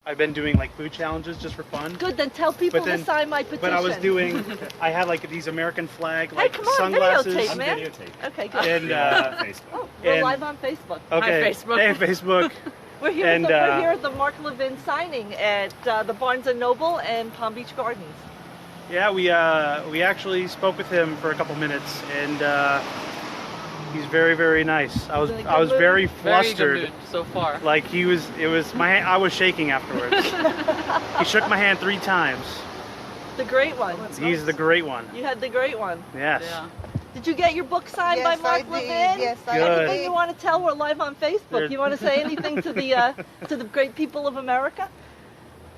I've been doing like food challenges just for fun. Good, then tell people to sign my petition. But I was doing, I had like these American flag like hey, come on, sunglasses. videotape, man. Okay, good. And we're live on Facebook. Okay. Hi, Facebook. Hey, Facebook. We're here at the Mark Levin signing at the Barnes & Noble and Palm Beach Gardens. Yeah, we actually spoke with him for a couple minutes, and he's very, very nice. I was very flustered. Very good mood so far. Like I was shaking afterwards. He shook my hand 3 times. The great one. He's the great one. You had the great one. Yes. Yeah. Did you get your book signed by Mark Levin? Yes, I did. Anything you want to tell? We're live on Facebook. You want to say anything to the great people of America?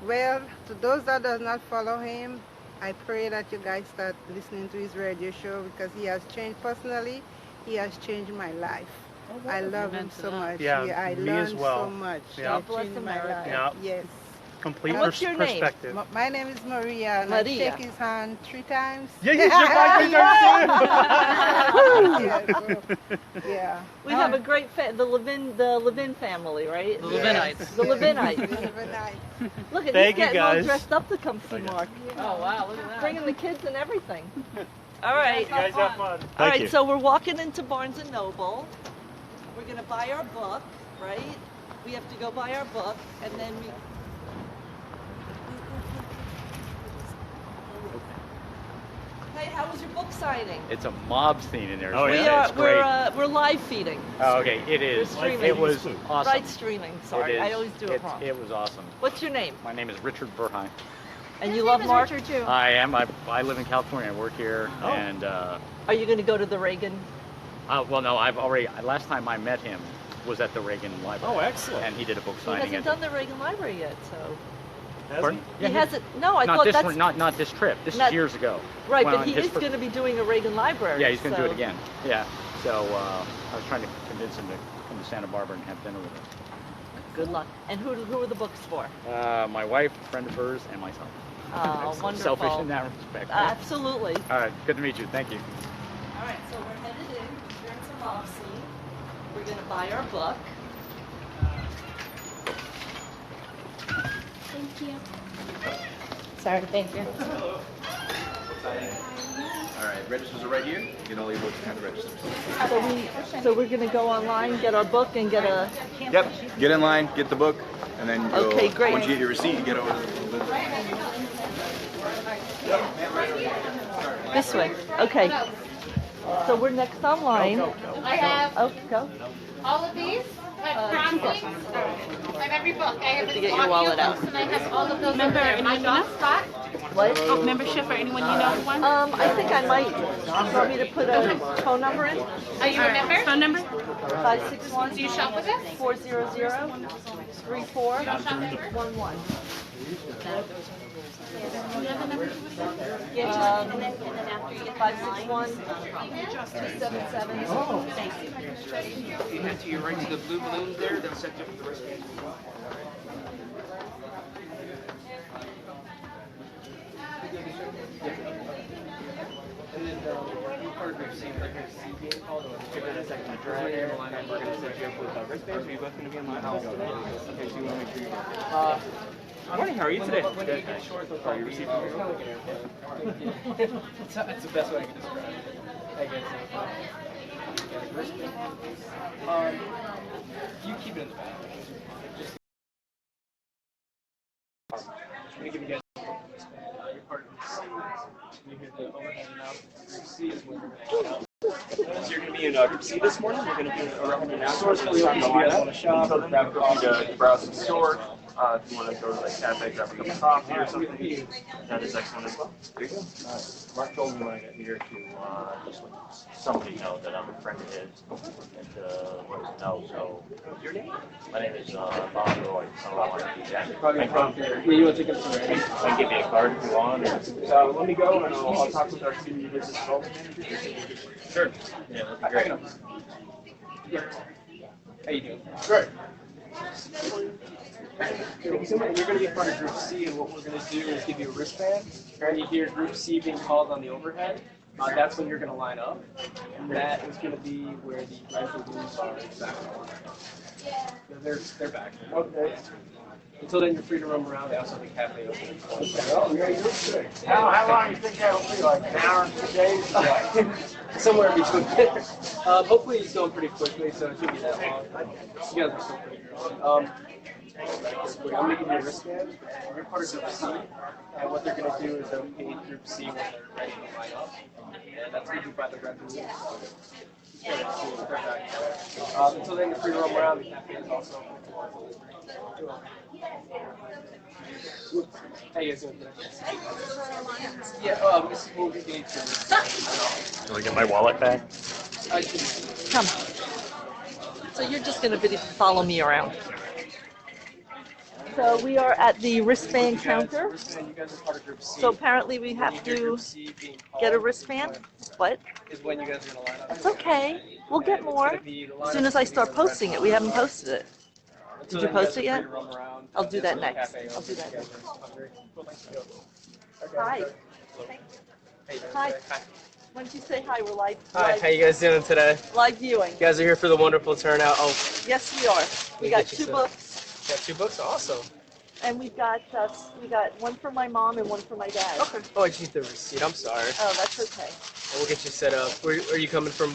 Well, to those that does not follow him, I pray that you guys start listening to his radio show because he has changed personally. He has changed my life. Oh, I love him so much. Yeah, I me learned as well. so much. Yeah. Bless America. Yeah. Yes. Complete What's your name? perspective. My name is Maria, and I shake his hand 3 times. Yeah, you shook my 3 times too. Yeah. We have a great the Levin family, right? The Levinites. The Levinites. Levinites. Look at Thank these you, getting all guys. dressed up to come see Mark. Oh wow, look at that. Bringing the kids and everything. All right. You guys have fun. All right, so we're walking into Barnes & Noble. We're going to buy our book, right? We have to go buy our book, and then we... Hey, how was your book signing? It's a mob scene in there. Oh, We yeah? are, It's great. we're live feeding. Oh, okay, it We're is. streaming. It was awesome. Right streaming, sorry. It is. I always do it wrong. It was awesome. What's your name? My name is Richard Burheim. And you love Mark? Richard, too. I am. I live in California. I work here. Oh. And, Are you going to go to the Reagan? well, no, last time I met him was at the Reagan Library. Oh, excellent. And he did a book He signing. hasn't done the Reagan Library yet, so... Pardon? He hasn't. No, I Not thought this that's one, not this trip. This not- is years ago. right. Well, But he his is fir- going to be doing a Reagan Library. Yeah, he's going to do so- it again. Yeah. So I was trying to convince him to come to Santa Barbara and have dinner with us. Good luck. And who are the books for? My wife, a friend of hers, and myself. Oh, wonderful. Selfish in that respect. Absolutely. All right. Good to meet you. Thank you. All right, so we're headed in. We're in some mob scene. We're going to buy our book. Thank you. Sorry, thank you. All right, registers are right here. You get all your books and the registers. So we're going to go online, get our book, and get a... Yep. Get in line, get the book, and then go. Okay, great. Once you get your receipt, you get over to the booth. This way. Okay. So we're next online. I have Oh, go. all of these. I have promptings. I have every book. I have To the get your wallet out. audiobooks, and I have all of those over there. My dog spot. What? Oh, membership for anyone you know one? I think I might. You want me to put a phone number in? Are you a member? Phone number? 561 Do you shop with us? 400 3411. Do you have the number? Yeah, and then after you get 561 277. You head to your right to the blue balloons there, they'll set you up with the rest of it. And then part of your same like your C game called, give it a second to dry and we're going to set you up with wristbands. Are you both going to be on my house today? Okay, so you want to make sure you're morning, how are you today? Good. Are you receiving your That's the best way I can describe it. I guess. You keep it in the back. Just I'm going to give you guys your part of the C. You hear the overhead and out. Group C is when we're going to hang out. So you're going to be in Group C this morning. We're going to be around the stores. If you guys want to shop, grab a coffee to browse some store. If you want to go to like cafe, grab a cup of coffee or something, that is excellent as well. There you go. Mark told me when I got here to just let somebody know that I'm a friend of his and let him know. So Your name? my name is Bob Roy. So I want to do that. Probably I yeah, you want to take up some can give me a card if you want. Or... let me go and I'll talk with our community business development manager. Sure. Yeah, that'd be great. How you doing? Great. You're going to be part of Group C, and what we're going to do is give you a wristband. When you hear Group C being called on the overhead, that's when you're going to line up. And that is going to be where the rifle booms are back on. They're back. Okay. Until then, you're free to roam around. They also have a cafe open. How long do you think that'll be? Like an hour and 2 days? Somewhere in between. Hopefully he's going pretty quickly, so it shouldn't be that long. You guys are still pretty early. I'm going to give you a wristband. You're part of Group C, and what they're going to do is they'll pay Group C when they're ready to line up, and that's going to be by the red rules. Until then, you're free to roam around. The cafe is also open. How you guys doing today? Yeah, this is what we need to. Can I get my wallet back? Come. So you're just going to follow me around. So we are at the wristband counter. You guys are part of Group C. So apparently we have to get a wristband. What? Is when you guys are going to line up. That's okay. We'll get more as soon as I start posting it. We haven't posted it. Did you post it yet? I'll do that next. I'll do that next. Hi. Hi. Why don't you say hi? We're live. Hi, how you guys doing today? Live viewing. You guys are here for the wonderful turnout. Oh, Yes, we are. We got 2 books, got 2 books? Awesome. and we got one for my mom and one for my dad. Okay. Oh, I just need the receipt. I'm sorry. Oh, that's okay. We'll get you set up. Where are you coming from?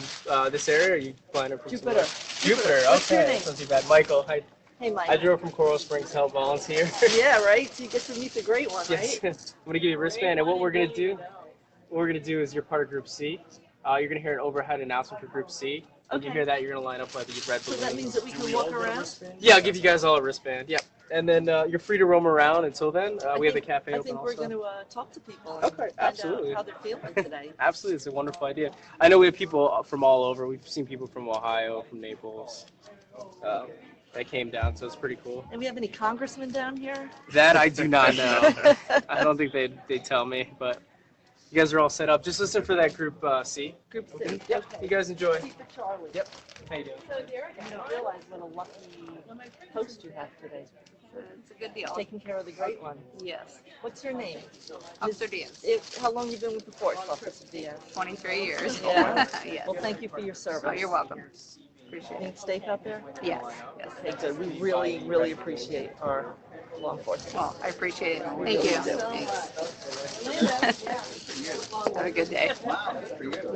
This area? Or are you flying up from Jupiter. Jupiter. What's your Okay. name? Not too bad. Michael. Hi. Hey, Mike. I drove from Coral Springs to help volunteer. Yeah, right. So you get to meet the great one, Yes. right? I'm gonna give you a wristband, and what we're gonna do is you're part of Group C. You're gonna hear an overhead announcement for Group C. When you Okay. hear that, you're gonna line up by the red So balloons. that means that we can walk around. Yeah, I'll give you guys all a wristband. Yep. And then you're free to roam around until then. We have the cafe I open think we're also. going to talk to people and Okay, find absolutely. out how they're feeling today. Absolutely, it's a wonderful idea. I know we have people from all over. We've seen people from Ohio, from Naples, that came down, so it's pretty cool. And we have any congressmen down here? That I do not know. I don't think they'd tell me, but you guys are all set up. Just listen for that Group C. Group C. Yep. Okay. You guys enjoy. Keep it Charlie. Yep. How you doing? You don't realize what a lucky host you have today. It's a good deal. Taking care of the great one. Yes. What's your name? Officer Diaz. How long you been with the force, Officer Diaz? 23 years. Yeah. Yes. Well, thank you for your service. Oh, you're welcome. Appreciate You it. safe out there? Yes. Yes. Okay, good. We really, really appreciate our law enforcement. Well, I appreciate it. Thank you. Thanks. Have a good day.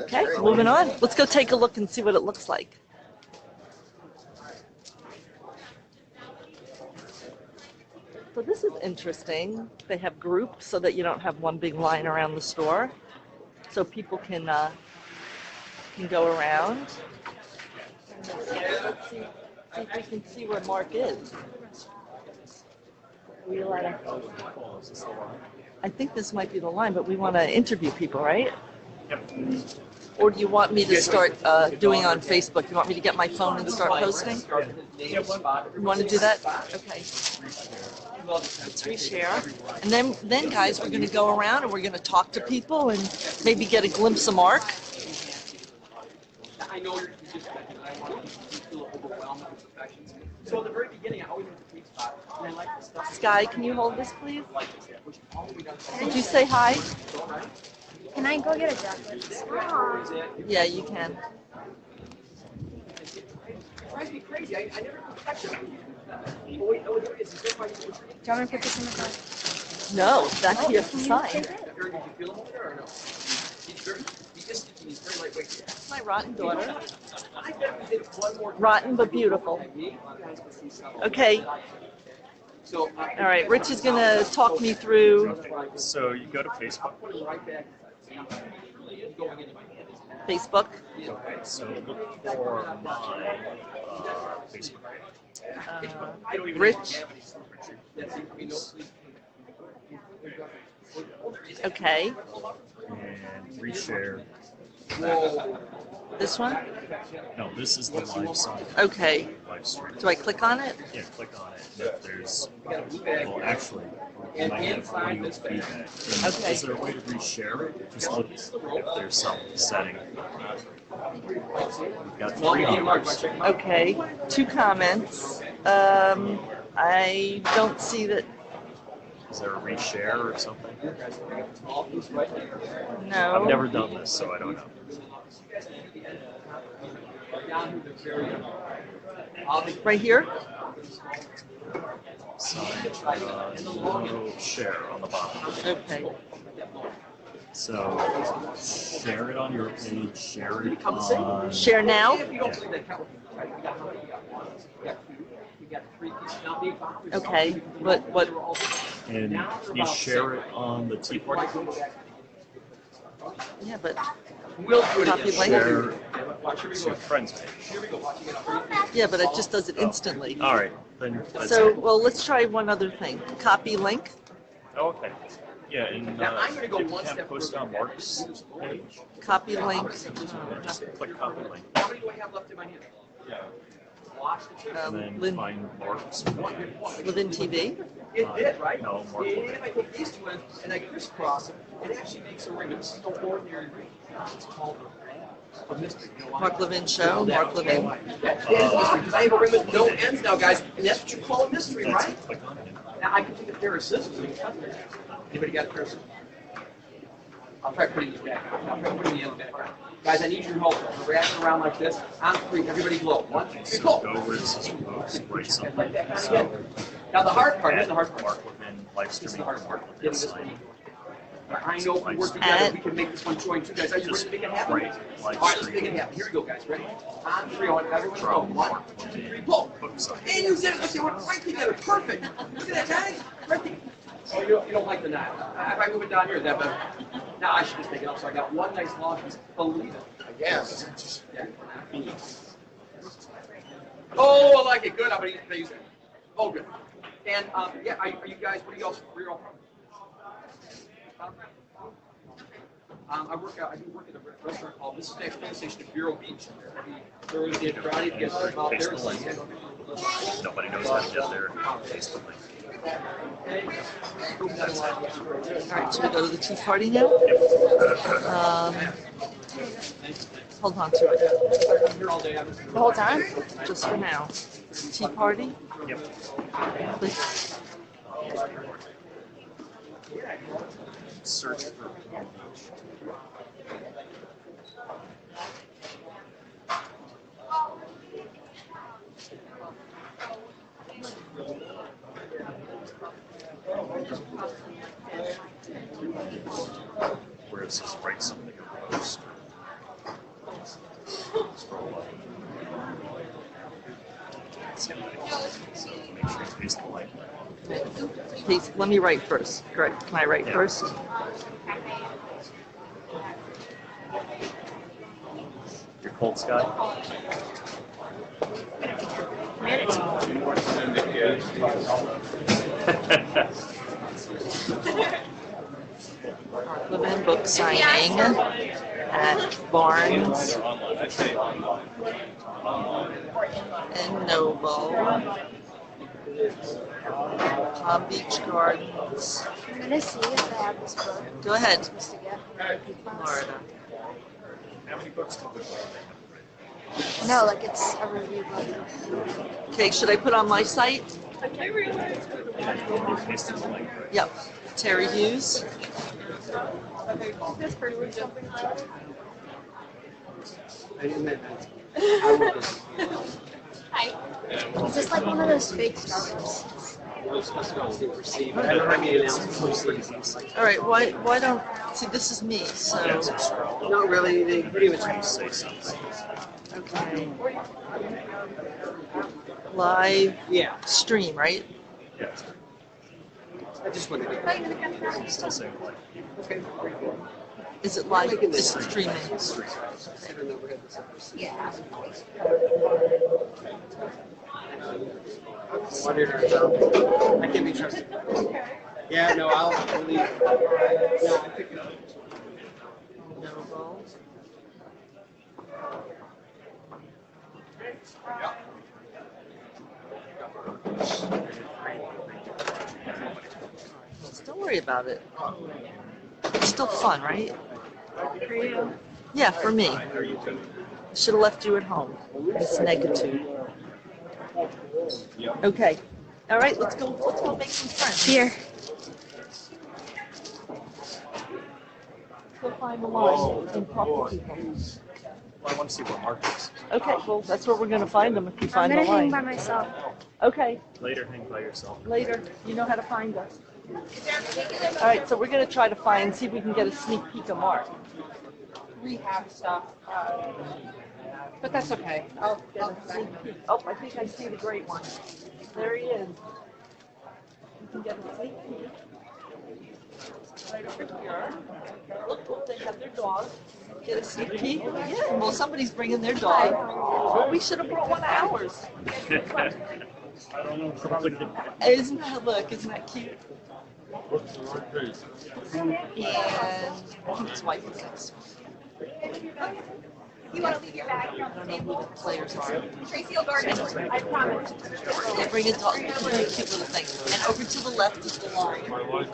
Okay, moving on. Let's go take a look and see what it looks like. So this is interesting. They have groups so that you don't have one big line around the store. So people can go around. Let's see if we can see where Mark is. I think this might be the line, but we want to interview people, right? Yep. Or do you want me to start doing on Facebook? You want me to get my phone and start posting? You want to do that? Okay. Let's reshare. And then guys, we're going to go around and we're going to talk to people and maybe get a glimpse of Mark. I know you're just I want to feel overwhelmed with affections. So at the very beginning, I always went to the sweet spot, and I like the stuff. Sky, can you hold this, please? Did you say hi? Can I go get a jacket? Yeah, you can. It drives me crazy. I never expected it. Do you want me to put this in the car? No, that's you have to sign. Did you feel him over there or no? He's very lightweight. That's my rotten daughter. I bet we did one more. Rotten but beautiful. Okay. So, All right, Rich is going to talk me through So you go to Facebook. Facebook. Okay, so look for my Facebook page. Rich. Okay. And reshare. This one? No, this is the live site. Okay. Live stream. Do I click on it? Yeah, click on it. And if there's, well, actually, you might have audio feedback. And Okay. Is there a way to reshare it? Just look if there's some setting. We've got 3 numbers. Okay. 2 comments. I don't see that. Is there a reshare or something? No. I've never done this, so I don't know. Right here? Sign, no share on the bottom. Okay. So share it on your page, share it on... Share now? Okay. What? And you share it on the Tea Party page? Yeah, but Copy Share to your friend's page. yeah, but it just does it instantly. All right, then that's So, it. well, let's try one other thing. Copy link. Oh, okay. Yeah, and Now, I'm gonna go if you one can't step post it on further. Mark's page, Copy link. just click copy link. How many do I have left in my hand? And then Lin- find Mark's page. Levin TV. It did, right? No, Mark And Levin. if I take these two ends and I crisscross them, it actually makes a ring. But this is no ordinary ring. It's called a mystery. You know why? Mark Levin show. Mark Levin. That's mystery, because I have a ring with no ends now, guys, and that's what you call a mystery, That's right? it. Click on it. Now I can take a pair of scissors and cut this. Anybody got a pair of scissors? I'll try putting these back on. I'll try putting the ends back on. Guys, I need your help. We're wrapping around like this. On three, everybody blow. 1, 2, 3, So go. go where it says post, write something. So Now the hard part is add the hard part. Mark Levin live This is the streaming hard for part. Mark Levin Getting this sign. one. I know if we work together, we can make this one join too, guys. Are you ready to make it happen? Right, All right, let's make it happen. Here we go, guys. Ready? On three, I want everyone to go. From 1, Mark 2, 3, Levin blow. book sign. And you did it. They went right together. Perfect. Look at that, guys. Right together. Oh, you don't like the knot. If I move it down here, is that better? No, I should just take it up. So I got one nice long piece. Believe it. I guess. Yeah. Oh, I like it. Good. I'm going to use it. Oh, good. And, yeah, are you guys, where are you all from? I do work at a restaurant called, this is the train station at Bureau Beach. Every Thursday and Friday, you guys come out there and see it. Nobody knows how to get there. Paste the link. All right, should we go to the tea party now? Hold on to it. Here all day. The whole time? Just for now. Tea party. Yep. Click. Search for where it says write something or post. Scroll up. So make sure you paste the link. Please, let me write first. Correct. Can I write first? Your cold sky. Levin book signing at Barnes and Noble, Palm Beach Gardens. I'm gonna see if I have this book. Go ahead, Supposed to get. Florida. How many books do we No, like it's a review book. Okay, should I put on my site? You pasted the link, right? Yep. Terry Hughes. Hi. Is this like one of those fake Starbucks? All right. Why don't see? This is me. So Not really. They pretty much. Say something. okay. Live Yeah. stream, right? Yeah. I just wanted to. Still saying like. Okay. Is it live? It's streaming. Yeah. I can't be trusted. Yeah, no, I'll believe. No, I'm picking up. Noble. Don't worry about it. It's still fun, right? For you. Yeah, for me. Should have left you at home. It's negative. Okay. All right, let's go make some friends. Here. go find the line and talk to people. Well, I want to see where Mark is. Okay, well, that's where we're going to find them if we find the I'm gonna hang by line. myself. Okay, Later, hang by yourself. later. You know how to find us. All right, so we're going to try to find, see if we can get a sneak peek of Mark. Rehab stuff. But that's okay. I'll get a sneak peek. Oh, I think I see the great one. There he is. You can get a sneak peek. Right over here. Look, they have their dog. Get a sneak peek. Yeah, well, somebody's bringing their dog. Well, we should have brought one of ours. I don't know. Probably. Isn't that cute? And I think his wife is next. You want to leave your bag? I don't know who the players are. Tracy will guard it. I promise. They bring a dog, it's a really cute little thing. And over to the left is the line. We're going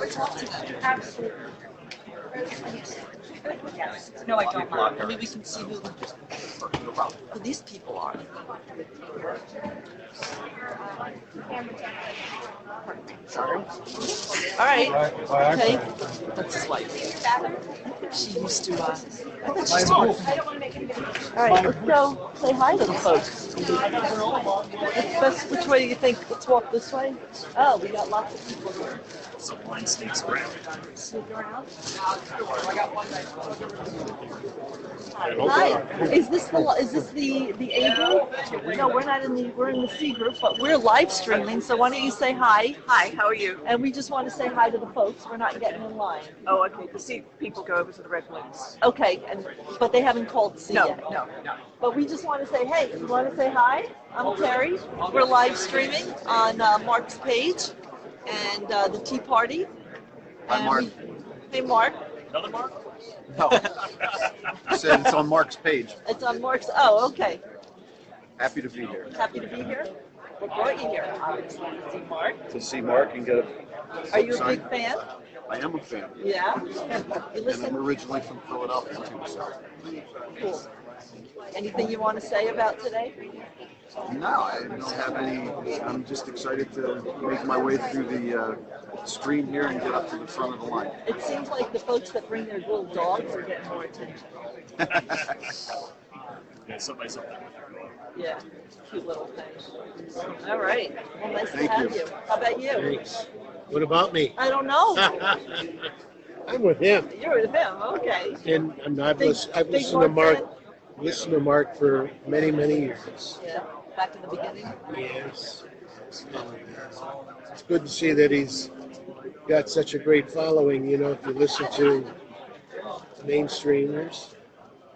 to talk to them. Absolutely. No, I don't mind. Maybe we can see who these people are. Sorry. All right. Okay. That's his wife. She used to. I thought she smoked. I don't want to make any difference. All right, let's go say hi to the folks. Which way do you think? Let's walk this way. Oh, we got lots of people here. Some line sneaks around. Sneak around. Hi. Is this the A group? No, we're in the C group, but we're live streaming. So why don't you say hi? Hi, how are you? And we just want to say hi to the folks. We're not getting in line. Oh, okay. To see people go over to the red balloons. Okay, but they haven't called C No, yet. no. But we just want to say, hey, you want to say hi? I'm Terry. We're live streaming on Mark's page and the Tea Party. Hi, Mark. Hey, Mark. Another Mark? No. You said it's on Mark's page. It's on Mark's. Oh, okay. Happy to be here. Happy to be here. What brought you here? Obviously, to see Mark. To see Mark and get a Are you a sign. big fan? I am a fan. Yeah. You And I'm listen. originally from Philadelphia too, so. Cool. Anything you want to say about today? No, I don't have any. I'm just excited to make my way through the stream here and get up to the front of the line. It seems like the folks that bring their little dogs are getting more attention. Yeah, somebody something with your dog. Yeah, cute little thing. All right. Well, nice Thank to have you. you. How about you? Thanks. What about me? I don't know. I'm with him, You're with him. Okay. and I've Big- listened big to Mark. fan? Listened to Mark for many years. Yeah. Back in the beginning. Yes. It's good to see that he's got such a great following. You know, if you listen to mainstreamers,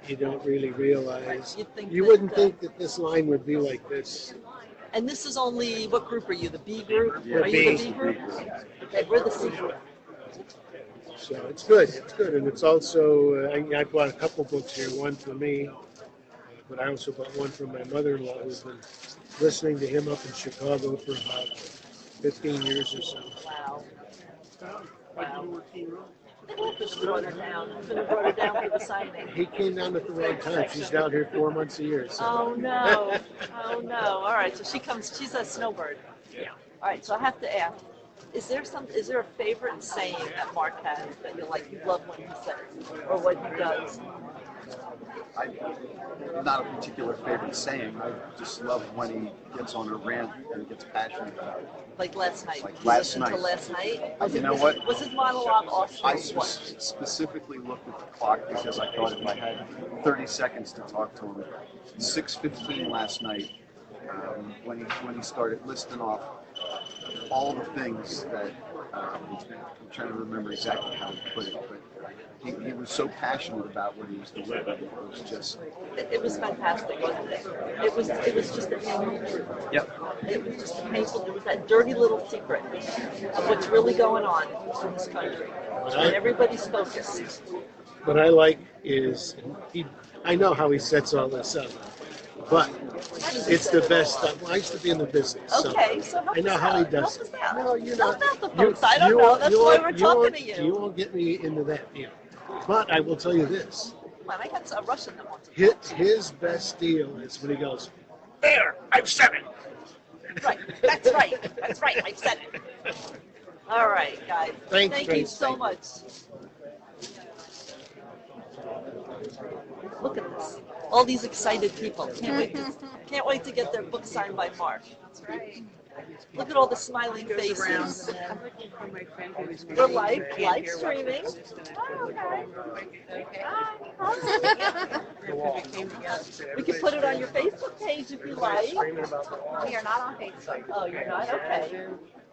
you don't really realize. You wouldn't think that this line would be like this. And this is only, what group are you? The B group? Yeah, Are you the B. B group? Okay, we're the C group. So it's good. It's good, and it's also. I bought a couple books here. One for me, but I also bought one for my mother-in-law, who's been listening to him up in Chicago for about 15 years or so. Wow. Wow. I should have brought her down. I should have brought her down for the signing. He came down at the wrong time. She's down here 4 months a year. So. Oh no. Oh no. All right, so she's a snowbird. Yeah. All right, so I have to ask, is there a favorite saying that Mark has that you love when he says or what he does? Not a particular favorite saying. I just love when he gets on a rant and gets passionate about it. Like last night. Like You last listened night. To last night. You know what? Was his monologue awesome? I What? specifically looked at the clock because I thought if I had 30 seconds to talk to him, 6:15 last night, when he started listing off all the things that I'm trying to remember exactly how he put it, but he was so passionate about what he was delivering. It was just. It was fantastic, wasn't it? It was just a painful truth. Yep. It was just a painful. It was that dirty little secret of what's really going on in this country, and everybody's focused. What I like is I know how he sets all this up, but it's the best stuff. Well, I used to be in the business. Okay, so help I know us how out. he does Help it. us out. No, you know, Help out the folks. I don't know. That's why we're talking to you. You won't get me into that deal. But I will tell you this. Man, I got a Russian that wants to His best deal is when he goes, "There, I've said it." Right. That's right. That's right. I said it. All right, guys. Thanks, Thank you Trace. so much. Look at this. All these excited people. Can't wait to get their book signed by Mark. That's right. Look at all the smiling faces. We're live streaming. We can put it on your Facebook page if you like. We are not on Facebook. Oh, you're not? Okay.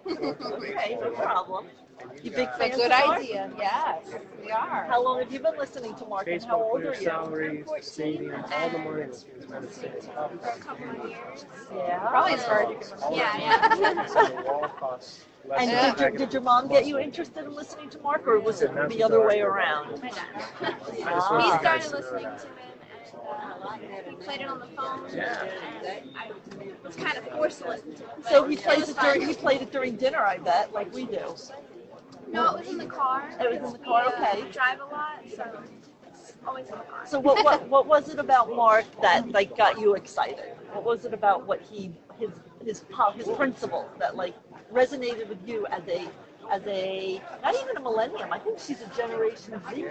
Okay, no problem. You big A fans good of Mark? idea. Yes, we are. How long have you been listening to Mark and how Facebook old are clears you? salaries, stadiums, all the money in the United States. For a couple of years. Yeah. Probably for Yeah. So the wall costs less And than a packet did of your mom get you interested in listening to Mark, or was it the other way around? My dad. He Ah. started listening to him and he played it on the phone. And I was kind of forced to listen to it. So he It plays was it fun. during dinner, I bet, like we do. No, it was in the car. It was in the car, okay. We drive a lot, so it's always in the car. So what was it about Mark that like got you excited? What was it about what his principles that like resonated with you as a not even a millennium? I think she's a Generation Z.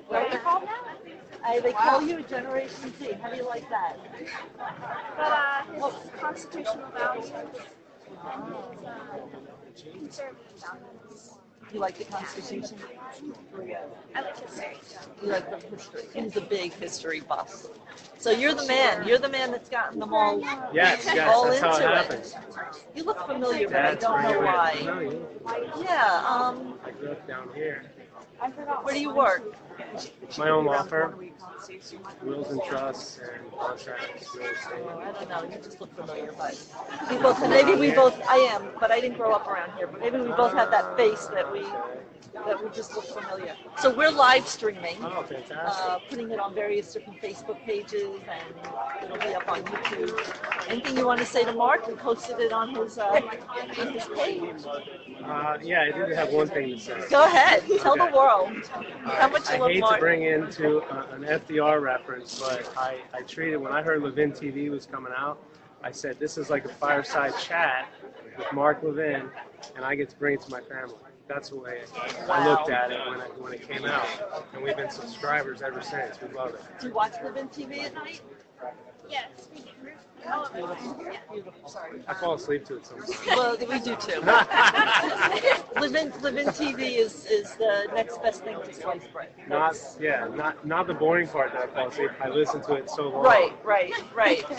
What are they called now? They call you a Generation Z. How do you like that? But his constitutional values and his conservative values. You like the Constitution? I like history. You like the history. He's a big history buff. So you're the man. You're the man that's gotten them all, Yes, all that's how it into happens. You look familiar, but I That's don't know why. familiar. Yeah. I grew up down here. Where do you work? My own law firm, wills and trusts and contracts, real estate. Oh, I don't know. You just look familiar, but maybe we both. I am, but I didn't grow up around here. But maybe we both have that face that we just look familiar. So we're live streaming, Oh, fantastic. putting it on various different Facebook pages, and it'll be up on YouTube. Anything you want to say to Mark? We posted it on his page. Yeah, I did have one thing to say. Go ahead. Tell the Okay. world how much you I love hate Mark. to bring into an FDR reference, but I treated, when I heard Levin TV was coming out, I said, this is like a fireside chat with Mark Levin, and I get to bring it to my family. That's the way I looked at it when it came out. And we've been subscribers ever since. We love it. Do you watch Levin TV at night? Yes, we do. Oh, Beautiful. Sorry. I fall asleep to it sometimes. Well, we do too. Levin TV is the next best thing to sliced bread. Not the boring part that I fall asleep. I listen to it so long. Right.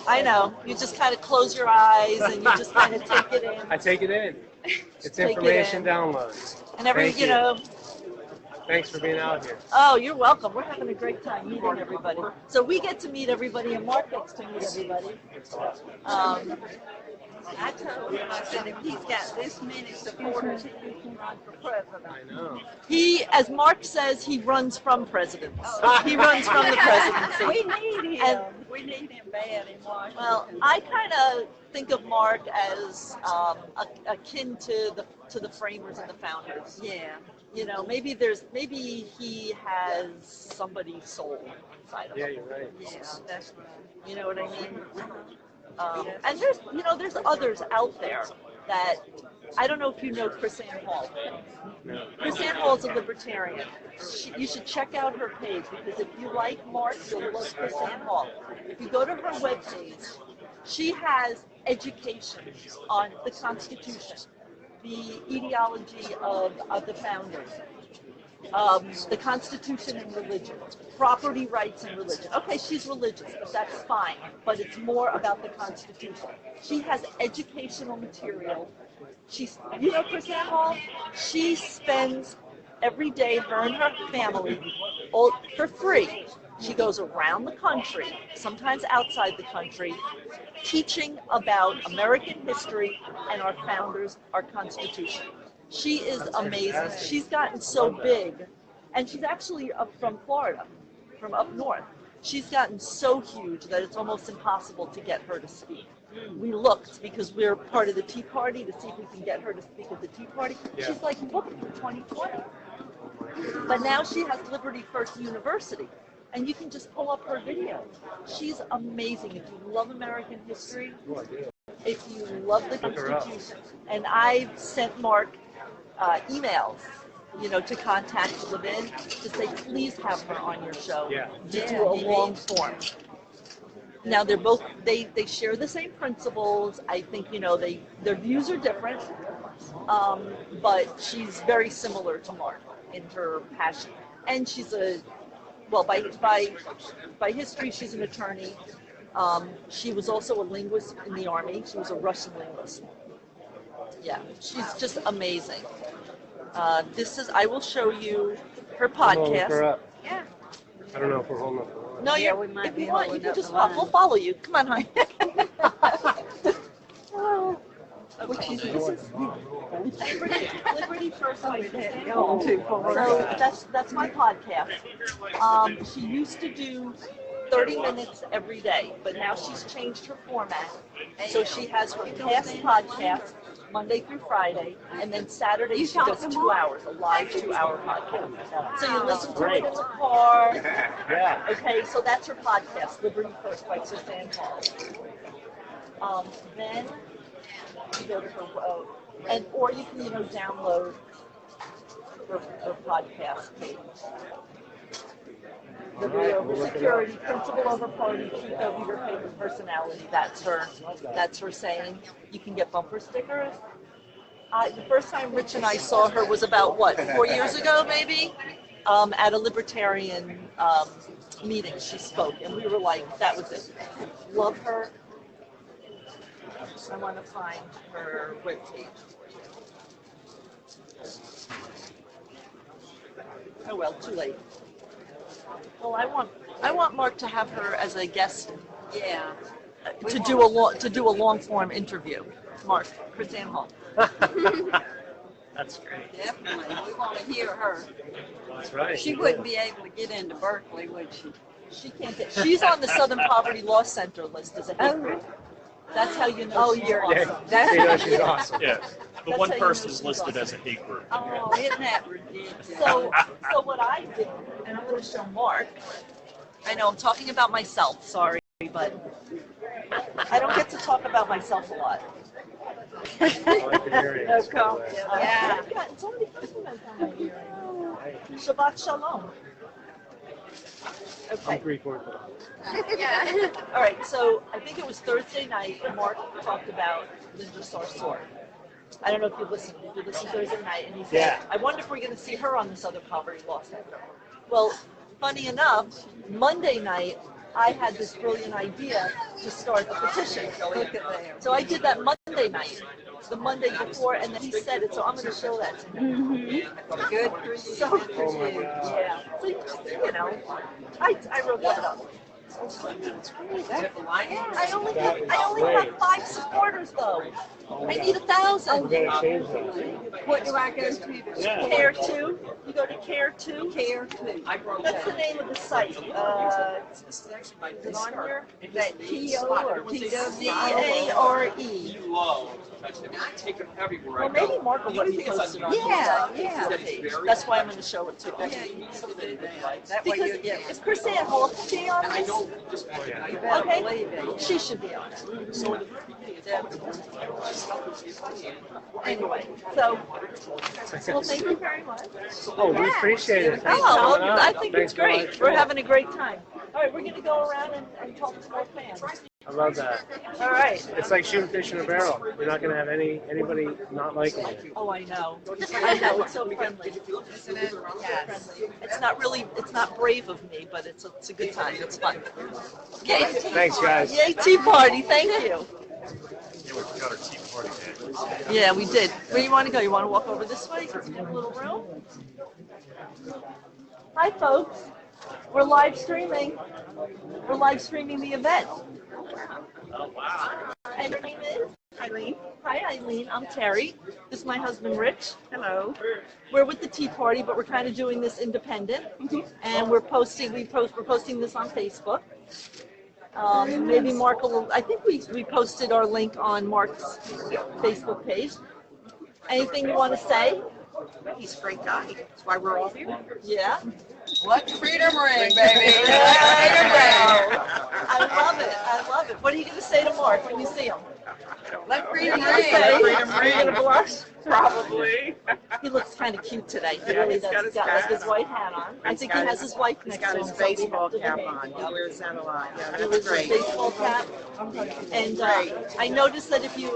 I know. You just kind of close your eyes and you just kind of take it in. I take it in. It's Take it information in. downloads. And every, Thank you. Thanks for being out here. Oh, you're welcome. We're having a great time meeting everybody. So we get to meet everybody, and Mark gets to meet everybody. I told him, I said, if he's got this many supporters, he can run for president. I know. He, as Mark says, he runs from presidents. He runs from the presidency. We need him. And- We need him bad in Washington. Well, I kind of think of Mark as akin to the framers and the founders. Yeah. You know, maybe he has somebody's soul inside of him. Yeah, you're right. Yeah, that's right. You know what I mean? And there's others out there that I don't know if you know Chrisanne Hall. No. Chrisanne Hall's a libertarian. You should check out her page because if you like Mark, you'll love Chrisanne Hall. If you go to her webpage, she has education on the Constitution, the ideology of the founders, the Constitution and religion, property rights and religion. Okay, she's religious, but that's fine. But it's more about the Constitution. She has educational material. You know Chrisanne Hall? She spends every day, her and her family, all for free. She goes around the country, sometimes outside the country, teaching about American history and our founders, our Constitution. She is amazing. She's gotten so big, and she's actually up from Florida, from up north. She's gotten so huge that it's almost impossible to get her to speak. We looked because we're part of the Tea Party to see if we can get her to speak at the Tea Party. Yeah. She's like booked for 2020. But now she has Liberty First University, and you can just pull up her video. She's amazing. If you love American history, Oh, I do. if you love the Look her up. Constitution, and I've sent Mark emails, to contact Levin to say, please have her on your show. Yeah. To do a long form. Now they share the same principles. I think, their views are different, but she's very similar to Mark in her passion. And she's by history, she's an attorney. She was also a linguist in the army. She was a Russian linguist. Yeah, she's just amazing. I will show you her podcast. Yeah. I don't know if we're holding up. No, Yeah, if we might be you want, you holding can up just the follow. line. We'll follow you. Come on, honey. Liberty First by Suzanne Hall. So that's my podcast. She used to do 30 minutes every day, but now she's changed her format. So she has her past podcast Monday through Friday, and then Saturday she does 2 hours, a live 2-hour podcast. So you listen to it in the car. Yeah. Okay, so that's her podcast, Liberty First by Suzanne Hall. Then you go to her, or you can download her podcast page. Liberty over security, principle over party, truth over your favorite personality. That's her saying. You can get bumper stickers. The first time Rich and I saw her was about 4 years ago, maybe, at a libertarian meeting. She spoke, and we were like, that was it. Love her. I want to find her webpage. Oh well, too late. Well, I want Mark to have her as a guest. Yeah. To do a long form interview. Mark, Chrisanne Hall. That's great. Definitely. We want to hear her. That's right. She wouldn't be able to get into Berkeley, would she? She can't get. She's on the Southern Poverty Law Center list as a hate group. That's how you know she's awesome. She's awesome. Yeah, the That's one how you know person's she's listed awesome. as a hate group. Oh, isn't that ridiculous? So what I did, and I'm going to show Mark. I know I'm talking about myself. Sorry, but I don't get to talk about myself a lot. No comment. Yeah. I've gotten so many compliments on my hearing. Shabbat shalom. Okay. Yeah. All right. So I think it was Thursday night. Mark talked about Linda Sarsour. I don't know if you listened. Did you listen Thursday night? And he said, Yeah. I wonder if we're going to see her on the Southern Poverty Law Center. Well, funny enough, Monday night, I had this brilliant idea to start the petition. Look at there. So I did that Monday night, the Monday before, and then he said it, so I'm going to show that to him. Good for you. So, Good for you. yeah. So, I wrote that up. I only have 5 supporters though. I need 1,000. We're gonna change that. What do I go to? Care 2. You go to Care 2. Care 2. That's the name of the site. Is it on here? Is that T-O or C-A-R-E. Take them everywhere. Well, maybe Mark will let me post it on Yeah, his yeah. page. That's why I'm going to show it to him. Yeah, you need to do that. That way Because you'll get is Chrisanne Hall be on this? You better believe Okay, it. she should be on it. Anyway, so, well, thank you very much. Oh, we appreciate it. Oh, well, I think Thanks it's great. much. We're having a great time. All right, we're going to go around and talk to more fans. I love that. All right. It's like shooting fish in a barrel. You're not going to have anybody not liking it. Oh, I know. I know. It's so friendly. Isn't it? Yes. It's not brave of me, but it's a good time. It's fun. Okay. Thanks, guys. Yay, Tea Party. Thank you. Yeah, we forgot our tea party day. Yeah, we did. Where do you want to go? You want to walk over this way? Because we have a little room. Hi, folks. We're live streaming. We're live streaming the event. Oh, wow. And your name is? Eileen. Hi, Eileen. I'm Terry. This is my husband, Rich. Hello. We're with the Tea Party, but we're kind of doing this independent. And we're posting this on Facebook. Maybe Mark will, I think we posted our link on Mark's Facebook page. Anything you want to say? He's a great guy. That's why we're all here. Yeah. Let freedom ring, baby. I love it. I love it. What are you going to say to Mark when you see him? Let freedom What are you ring. going to say? Are you going to blush? Probably. He looks kind of cute today. He Yeah, really he's does. got He's his got like hat his on. white hat on. I think he has his wife He's next got to his him. so we baseball have to cap behave. on. He wears that a lot. Yeah, He that's wears his great. baseball cap. And I noticed that if you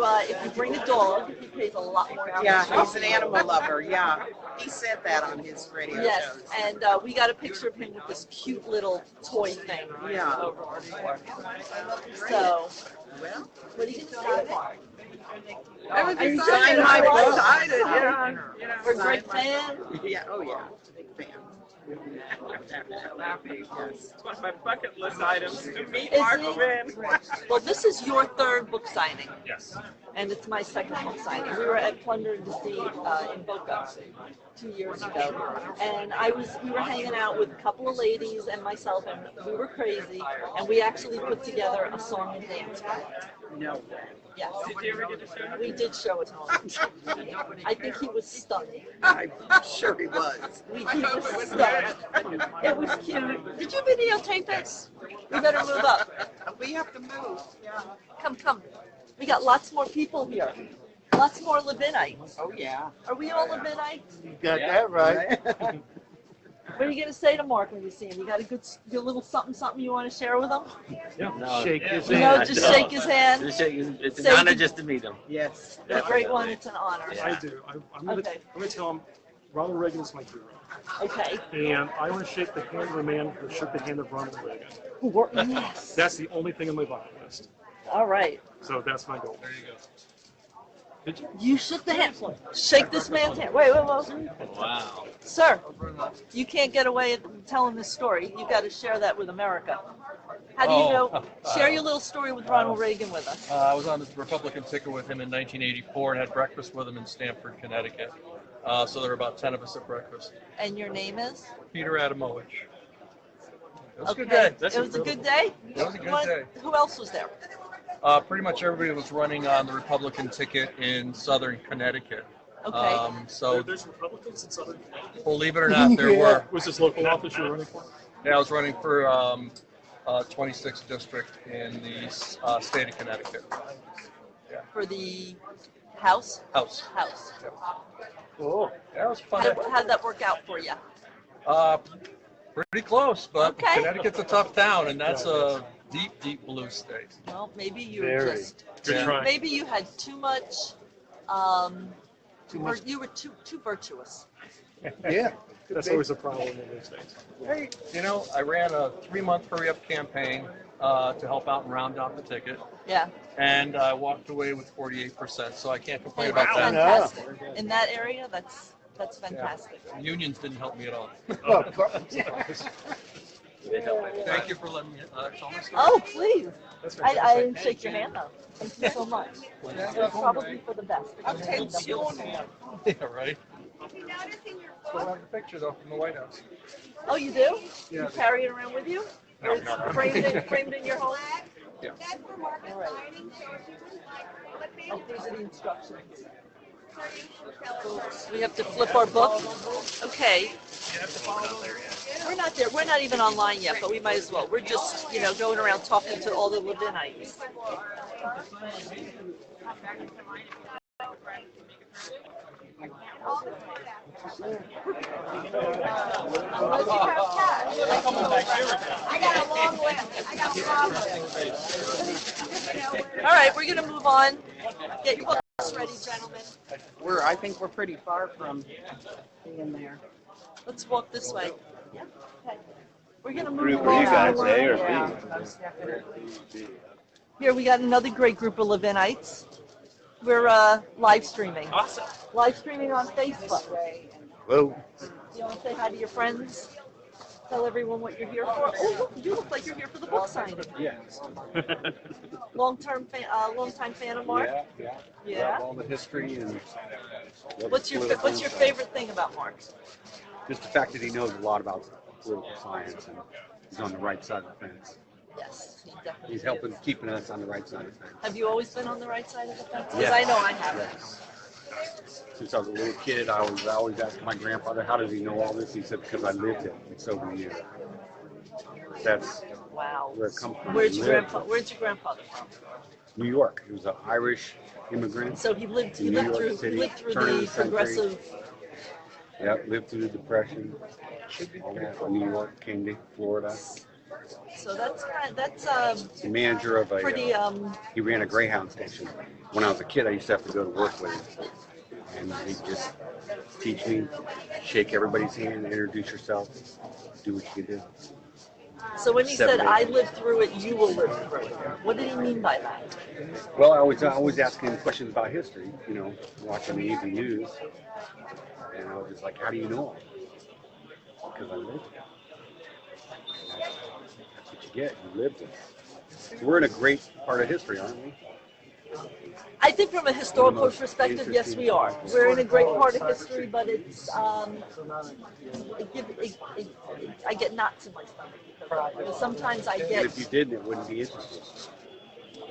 bring a dog, he pays a lot more attention. Yeah, he's an animal lover. Yeah, he said that on his radio Yes, shows. and we got a picture of him with this cute little toy thing. Yeah. Over. So, Well, what are you going to say? everything signed my book. Excited, Yeah. We're a great fan. Yeah, oh yeah, big fan. Yes. It's one of my bucket list items to meet Is Mark it? Levin. Well, this is your third book signing. Yes. And it's my second book signing. We were at Plunder and Deceit in Boca 2 years ago, and we were hanging out with a couple of ladies and myself, and we were crazy, and we actually put together a song and dance. No way. Yes. Did you ever get to show him? We did show it to him. I think he was stunned. I'm sure he was. He was stunned. It was cute. Did you videotape it? We better move up. We have to move. Yeah. Come. We got lots more people here. Lots more Levinites. Oh yeah. Are we all Levinites? You got that right. What are you going to say to Mark when you see him? You got a good little something you want to share with him? Yeah. Shake his You hand. know, just shake his hand. It's Say an honor good- just to meet him. Yes. A great one. It's an honor. I do. I'm going Okay. to tell him Ronald Reagan is my hero. Okay. And I want to shake the hand of a man who shook the hand of Ronald Reagan. Yes. That's the only thing on my bucket list. All right. So that's my goal. There you go. Did you? You shook the hand. Shake this man's hand. Wait. Wow. Sir, you can't get away with telling this story. You got to share that with America. How do you know? Share your little story with Ronald Reagan with us. I was on the Republican ticket with him in 1984 and had breakfast with him in Stamford, Connecticut. So there were about 10 of us at breakfast. And your name is? Peter Adamowicz. It was Okay. a good day. It was a good day? It was a good day. Who else was there? Pretty much everybody was running on the Republican ticket in Southern Connecticut. Okay. So There's Republicans in Southern Connecticut. believe it or not, there were. Was this local office you were running for? Yeah, I was running for 26th district in the state of Connecticut. For the House? House. House. Cool. That was fun. How did that work out for you? Pretty close, but Okay. Connecticut's a tough town, and that's a deep blue state. Well, maybe you were Very. just. Good try. Maybe you had too much. You were too virtuous. Yeah. That's always a problem in these days. Hey, you know, I ran a 3-month hurry-up campaign to help out and round out the ticket, Yeah. and I walked away with 48%, so I can't complain That's about that. fantastic. In that area, that's fantastic. Unions didn't help me at all. Oh, Thank you for letting me tell my story. Oh, please. That's I fantastic. didn't shake your hand though. Thank you so much. It was probably for the best. Yeah, right. Still have the picture though from the White House. Oh, you do? Yeah. You carry it around with you? No, Or it's no. framed in your home? Yeah. All right. Oh, these are the instructions. We have to flip our book. Okay. We're not there. We're not even online yet, but we might as well. We're just, going around talking to all the Levinites. I got a long list. I got a long list. All right, we're going to move on. Get your books ready, gentlemen. I think we're pretty far from being there. Let's walk this way. Yeah. Okay. We're going to move Group, along. you guys, A or B? Here we got another great group of Levinites. We're live streaming. Awesome. Live streaming on Facebook. Hello. You want to say hi to your friends? Tell everyone what you're here for. Oh, look, you look like you're here for the book signing. Yes. Long-time fan of Mark. Yeah. All the history and What's your favorite thing about Mark? just the fact that he knows a lot about political science and he's on the right side of the fence. Yes, he definitely He's is. helping keeping us on the right side of the fence. Have you always been on the right side of the fence? Because Yes. I know I haven't. Yes. Since I was a little kid, I always asked my grandfather, how does he know all this? He said, because I lived it for so many years. That's Wow. where it comes from. Where's your Lived. grandfather from? New York. He was an Irish immigrant. So he lived in New York through City, the turn of the century. progressive. Yep, lived through the Depression. All that. New York, came to Florida. So that's The manager of a. pretty He ran a Greyhound station. When I was a kid, I used to have to go to work with him, and he'd just teach me, shake everybody's hand, introduce yourself, do what you can do. So when he said, "I lived through it, you will live through it," what did he mean by that? Well, I always asking him questions about history, you know, watching the evening news, and I was just like, how do you know? Because I lived it. That's what you get, you lived it. So we're in a great part of history, aren't we? I think from a historical perspective, yes, we are. We're in a great part of history, but it's I get knots in my stomach because sometimes I And get. if you didn't, it wouldn't be interesting.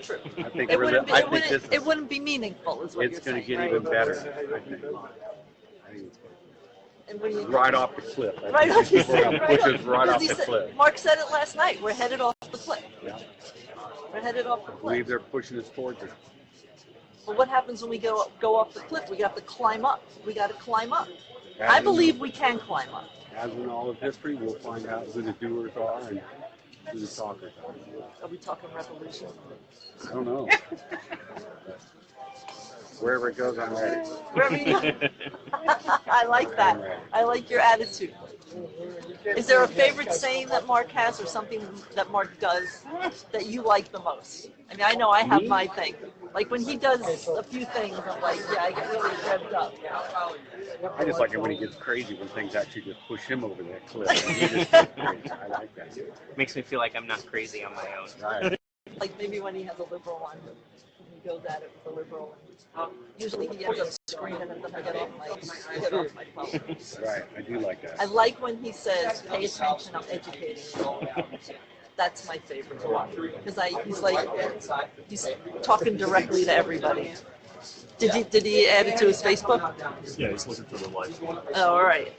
True. I think It really, wouldn't be. I It think wouldn't. this It wouldn't be meaningful, is what it's you're going saying. to get Right? even better. I think it's And when you, right off the cliff. I right think off the we're gonna cliff. push us right off the Because cliff. Mark said it last night. We're headed off the cliff. Yeah. We're headed off the I cliff. believe they're pushing us towards it. But what happens when we go off the cliff? We have to climb up. We got to climb up. As I in- believe we can climb up. As in all of history, we'll find out who the doers are and who the talkers are. Are we talking revolution? I don't know. Wherever it goes, I'm ready. Wherever you go. I like that. I like your attitude. Is there a favorite saying that Mark has or something that Mark does that you like the most? I mean, I know I have Me? my thing. Like when he does a few things, I'm like, yeah, I get really revved up. I just like it when he gets crazy, when things actually just push him over that cliff. And he just gets crazy. I like that. Makes me feel like I'm not crazy on my own. Right. Like maybe when he has a liberal one, he goes at it with a liberal. Usually he ends up screaming and then I get off my phone. Right, I do like that. I like when he says, "Pay attention, I'm educating you." That's my favorite one because he's talking directly to everybody. Did he add it to his Facebook? Yeah, he's looking for the light. Oh, all right.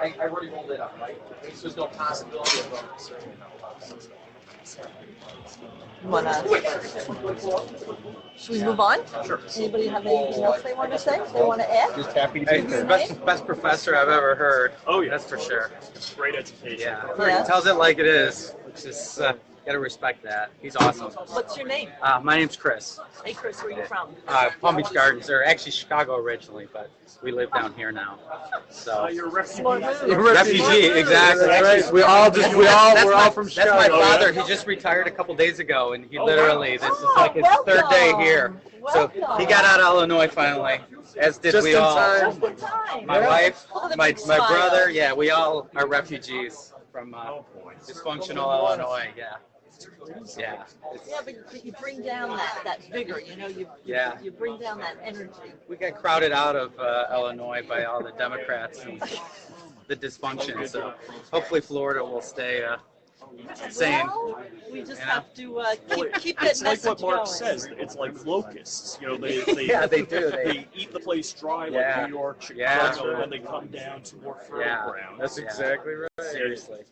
I already rolled it up, right? So there's no possibility of Should we move on? Sure. Anybody have anything else they want to say? They want to add? Just happy to be here. Best professor I've ever heard. Oh yeah, That's for sure. great education. Yeah. Yeah. He tells it like it is, which is gotta respect that. He's awesome. What's your name? My name's Chris. Hey, Chris, where are you from? Palm Beach Gardens, or actually Chicago originally, but we live down here now. So You're a refugee. Smart move. refugee, exactly. Right. We're all from That's my Chicago. father. He just retired a couple days ago, and he literally this is like his third day here. So he got out of Illinois finally, as did Just we in all. time. Just in time. My wife, Oh, that my makes me smile. brother, yeah, we all are refugees from dysfunctional Illinois. Yeah. Yeah. Yeah, but you bring down that vigor, you know, you bring down that energy. We got crowded out of Illinois by all the Democrats and the dysfunction. So hopefully Florida will stay sane. Well, we just You know? have to keep that It's like message what Mark going. says. It's like locusts. You know, they Yeah, they do. They eat the place dry Yeah. like New York, Chicago, Yeah. and then they come down to more fertile Yeah, ground. that's exactly right. Seriously.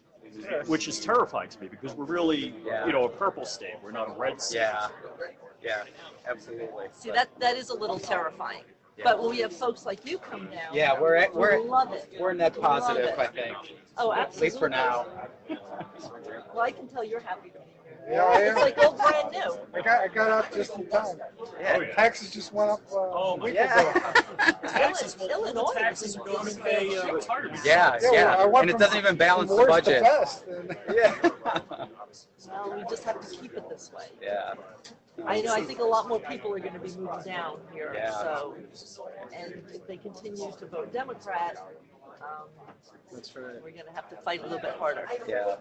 Which is terrifying to me because we're really, Yeah. you know, a purple state. We're not a red state. Yeah. Yeah. Absolutely. See, that is a little terrifying. But when we have folks like you come down, Yeah, we love it. we're net We love positive, it. I think. Oh, At absolutely. least for now. Well, I can tell you're happy to be here. Yeah, I It's am. like old brand new. I got out just in time. Yeah. Taxes just went up Oh a my week Yeah. ago. Taxes, Illinois. taxes are going to pay retirement. Yeah, well, I yeah. went And it from- doesn't even balance from the worst to budget. best, and- Yeah. Well, we just have to keep it this way. Yeah. I know. I think a lot more people are going to be moving down here. Yeah. So, and if they continue to vote Democrat, That's right. we're going to have to fight a little bit harder. Yeah.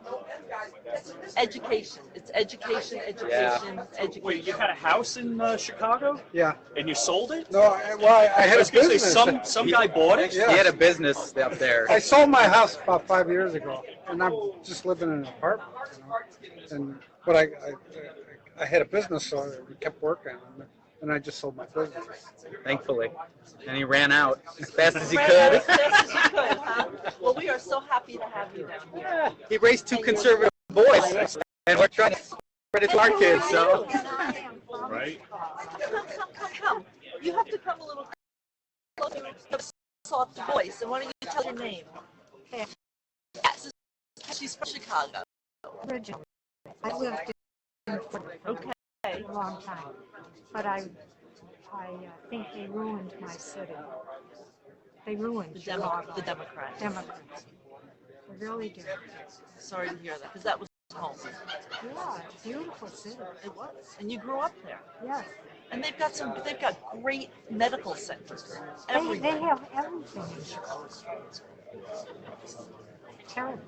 Education. It's education, education, education. Wait, you had a house in Chicago Yeah. and you sold it? No, I had was a going to business. say some guy bought it. Yeah. He had a business up there. I sold my house about 5 years ago, and I'm just living in an apartment. You know? But I had a business, so I kept working, and I just sold my business. Thankfully. And he ran out as fast as he Ran could. out as fast as you could, huh? Well, we are so happy to have you down here. Yeah. He raised two conservative boys, and we're trying to spread it to our kids, so. Right? Come. You have to come a little closer. You have a soft voice. And why don't you tell your name? Yes, she's from Chicago. Originally, I lived in Okay. a long time, but I think they ruined my city. They ruined Chicago. The Democrats. Democrats. They really did. Sorry to hear that, because that was home. Yeah, beautiful city. It was. And you grew up there. Yes. And they've got great medical centers. They have everything in Chicago. Terrible.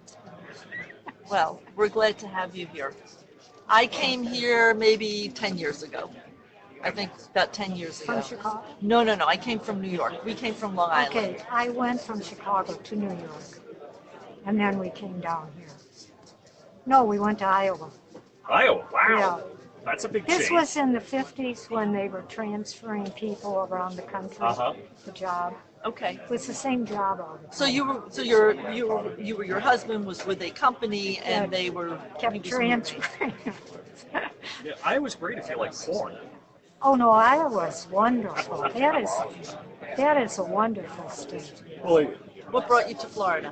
Well, we're glad to have you here. I came here maybe 10 years ago. I think about 10 years ago. From Chicago? No. I came from New York. We came from Long Island. Okay, I went from Chicago to New York, and then we came down here. No, we went to Iowa. Iowa, wow. Yeah. That's a big This change. was in the 50s when they were transferring people around the country. The job. Okay. It was the same job all the time. So your husband was with a company and they were kept transferring. Yeah, Iowa's great if you like corn. Oh no, Iowa's wonderful. That is a wonderful state. What brought you to Florida?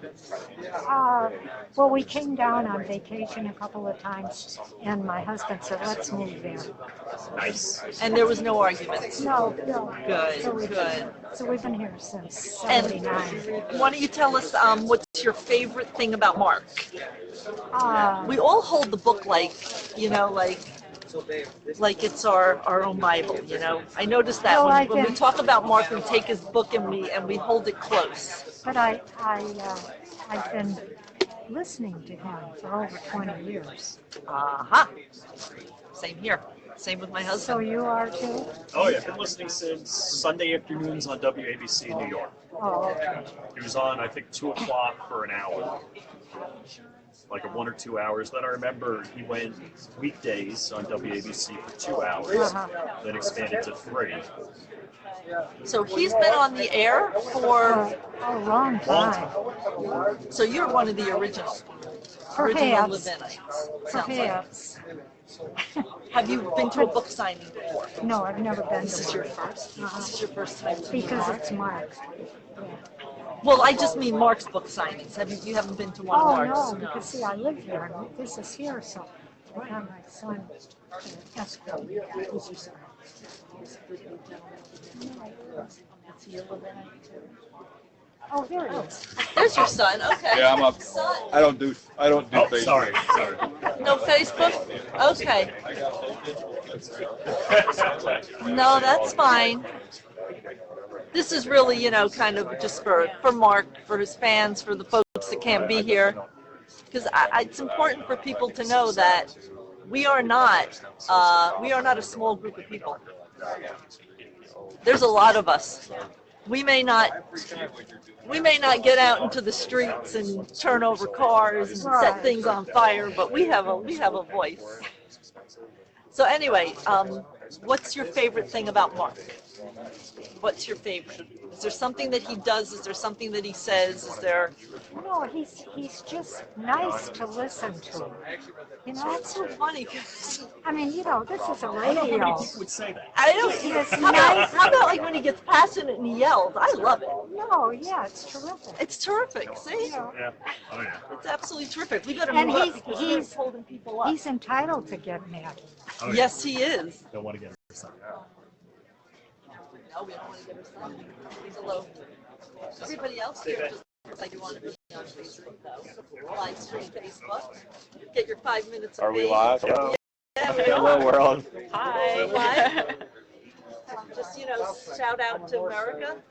Well, we came down on vacation a couple of times, and my husband said, "Let's move there." Nice. And there was no arguments? No. Good. So we've been here since '79. Why don't you tell us what's your favorite thing about Mark? We all hold the book like it's our own Bible, you know. I noticed that when we talk about Mark, we take his book and we hold it close. But I've been listening to him for over 20 years. Same here. Same with my husband. So you are too? Oh yeah, I've been listening since Sunday afternoons on WABC in New York. Oh, okay. He was on, I think, 2 o'clock for an hour. Like 1 or 2 hours. Then I remember he went weekdays on WABC for 2 hours, then expanded to 3. So he's been on the air for a long time. So you're one of the original Levinites. Perhaps. Have you been to a book signing before? No, I've never been. This is your first? This is your first time? Because it's Mark. Well, I just mean Mark's book signings. You haven't been to one of Mark's? Oh, no, because see, I live here, and this is here, so I have my son. Oh, there it is. There's your son. Okay. Yeah, I'm up. I don't do Facebook. Sorry. No Facebook? Okay. No, that's fine. This is really, kind of just for Mark, for his fans, for the folks that can't be here. Because it's important for people to know that we are not a small group of people. There's a lot of us. We may not get out into the streets and turn over cars and set things on fire, but we have a voice. So anyway, what's your favorite thing about Mark? What's your favorite? Is there something that he does? Is there something that he says? Is there? No, he's just nice to listen to. You know, it's so funny. I mean, this is a radio. I don't know how many people would say that. I know. How about like when he gets passionate and he yells? I love it. No, yeah, it's terrific. It's terrific. See? Yeah. Oh yeah. It's absolutely terrific. We got to And move up because he's holding people up. He's entitled to get mad. Oh, yeah. Yes, he is. Don't want to get her son. No, we don't want to get her son. He's alone. Everybody else here just looks like you want to be on Facebook, though. Live stream Facebook. Get your 5 minutes of Are we fame. live? Yeah, we Hello, are. world. Hi. Just, shout out to America.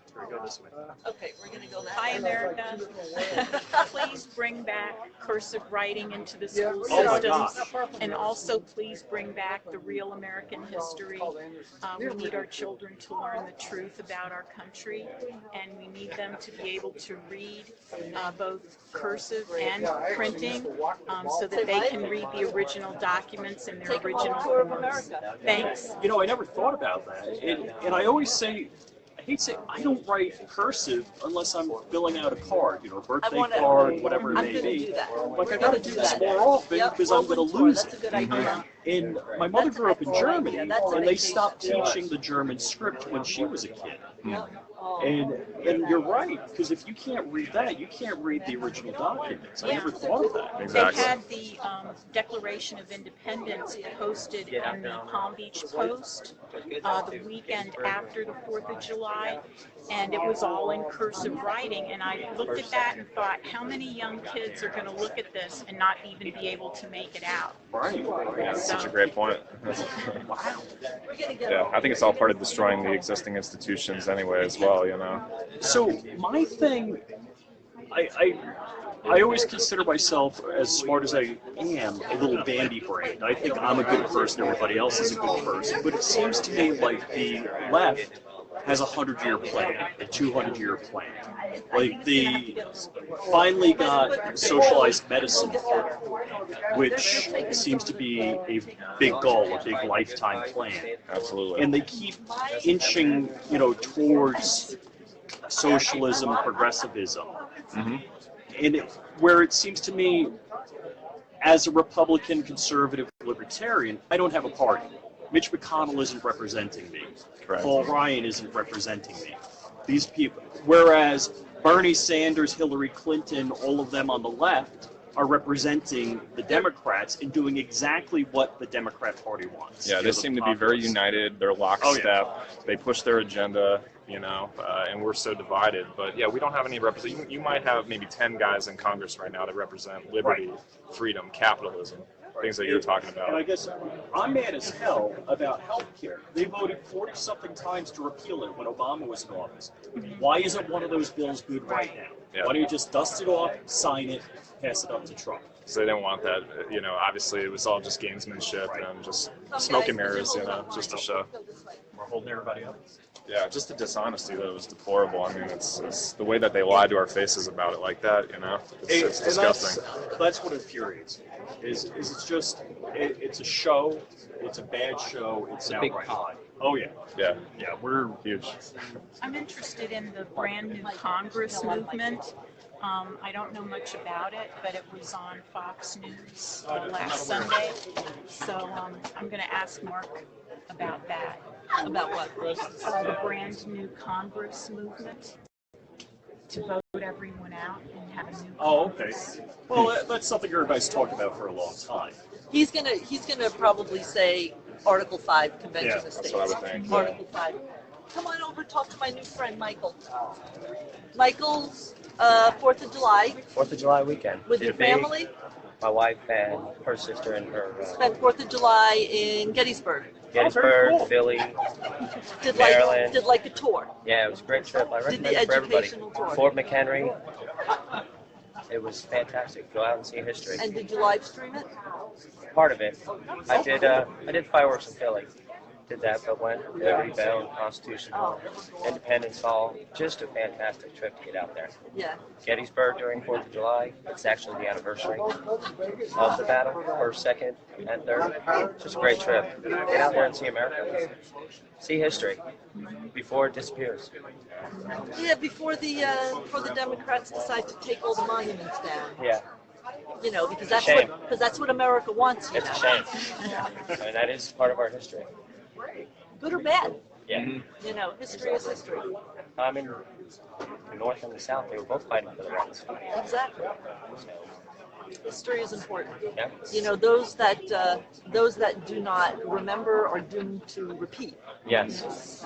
Okay, we're going to go that Hi, way. America. Please bring back cursive writing into the school Oh my systems. gosh. And also, please bring back the real American history. We need our children to learn the truth about our country, and we need them to be able to read both cursive and printing so that they can read the original documents in their Take them on original a tour of forms. America. Thanks. I never thought about that. And I always say, I hate to say, I don't write cursive unless I'm filling out a card, a birthday card, whatever it may be. Do that. Like, I gotta do this more often because I'm gonna lose That's a it. good idea. And my mother grew up in Germany, Yeah, that's and they amazing. stopped teaching the German script when she was a kid. And you're right, because if you can't read that, you can't read the original documents. I never thought of that. They had the Declaration of Independence posted in the Palm Beach Post the weekend after the 4th of July, and it was all in cursive writing. And I looked at that and thought, how many young kids are going to look at this and not even be able to make it out? Right. Yeah, that's such a great point. Wow. Yeah, I think it's all part of destroying the existing institutions anyway as well, you know. So my thing, I always consider myself, as smart as I am, a little bandy-brained. I think I'm a good person, everybody else is a good person, but it seems to me like the left has a 100-year plan, a 200-year plan. Like they finally got socialized medicine, which seems to be a big goal, a big lifetime plan. Absolutely. And they keep inching, towards socialism, progressivism. Mm-hmm. And where it seems to me, as a Republican, conservative, libertarian, I don't have a party. Mitch McConnell isn't representing me. Correct. Paul Ryan isn't representing me. These people, whereas Bernie Sanders, Hillary Clinton, all of them on the left are representing the Democrats and doing exactly what the Democrat Party wants. Yeah, they seem to be very united. They're lockstep. They push their agenda, and we're so divided. But yeah, we don't have any representation. You might have maybe 10 guys in Congress right now that represent liberty, freedom, capitalism, things that you're talking about. And I guess I'm mad as hell about health care. They voted 40-something times to repeal it when Obama was in office. Why isn't one of those bills good right now? Yeah. Why don't you just dust it off, sign it, pass it up to Trump? So they didn't want that. Obviously it was all just gamesmanship and just smoke and mirrors, just to show. We're holding everybody up. Yeah, just the dishonesty that was deplorable. I mean, it's the way that they lie to our faces about it like that, It's disgusting. That's what infuriates me. It's a show. It's a bad show. It's a big con. Oh yeah. Yeah. Yeah, we're huge. I'm interested in the brand new Congress movement. I don't know much about it, but it was on Fox News last Sunday. So I'm going to ask Mark about that. About what? The brand new Congress movement to vote everyone out and have a new Congress. Okay. Well, that's something everybody's talked about for a long time. He's gonna probably say Article 5 Convention of States. That's what I would think. Article 5. Come on over, talk to my new friend Michael. Michael's 4th of July. 4th of July weekend. With your family? My wife and her sister and her. Spent 4th of July in Gettysburg. Gettysburg, Cool. Philly, Did Maryland. like a tour. Yeah, it was a great trip. I recommend the it for everybody. educational tour. Fort McHenry. It was fantastic. Go out and see history. And did you live stream it? Part of it. I did fireworks in Philly. Did that, but went Liberty Bell and Constitution Hall, Independence Hall. Just a fantastic trip to get out there. Yeah. Gettysburg during 4th of July. It's actually the anniversary of the battle, 1st, 2nd, and 3rd. Just a great trip. Get out there and see America. See history before it disappears. Yeah, before the Democrats decide to take all the monuments down. Yeah. Because that's Shame. that's what America wants. It's a shame. I mean, that is part of our history. Good or bad. Yeah. History is history. I mean, the North and the South, they were both fighting for the rights. Exactly. History is important. Yeah. Those that do not remember are doomed to repeat. Yes.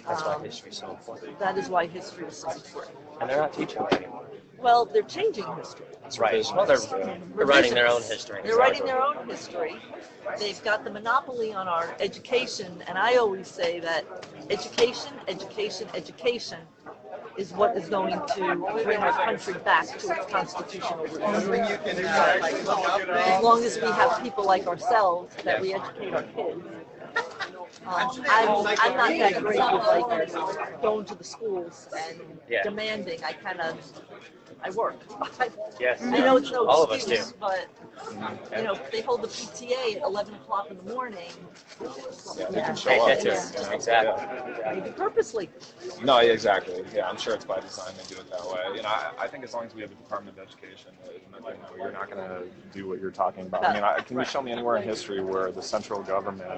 That's why history is so important. That is why history is so important. And they're not teaching it anymore. Well, they're changing history. That's right. Well, they're writing their own history. They're writing their own history. They've got the monopoly on our education, and I always say that education is what is going to bring our country back to its constitutional roots. As long as we have people like ourselves that we educate our kids, I'm not that great with like going to the schools and demanding. I work. Yes. I know it's no All of us excuse, do. but you know, if they hold the PTA at 11 o'clock in the morning. Yeah, they can show Pay up. attention. You know? Exactly. Maybe purposely. No, yeah, exactly. Yeah, I'm sure it's by design they do it that way. You know, I think as long as we have a Department of Education, you're not going to do what you're talking about. I mean, can you show me anywhere in history where the central government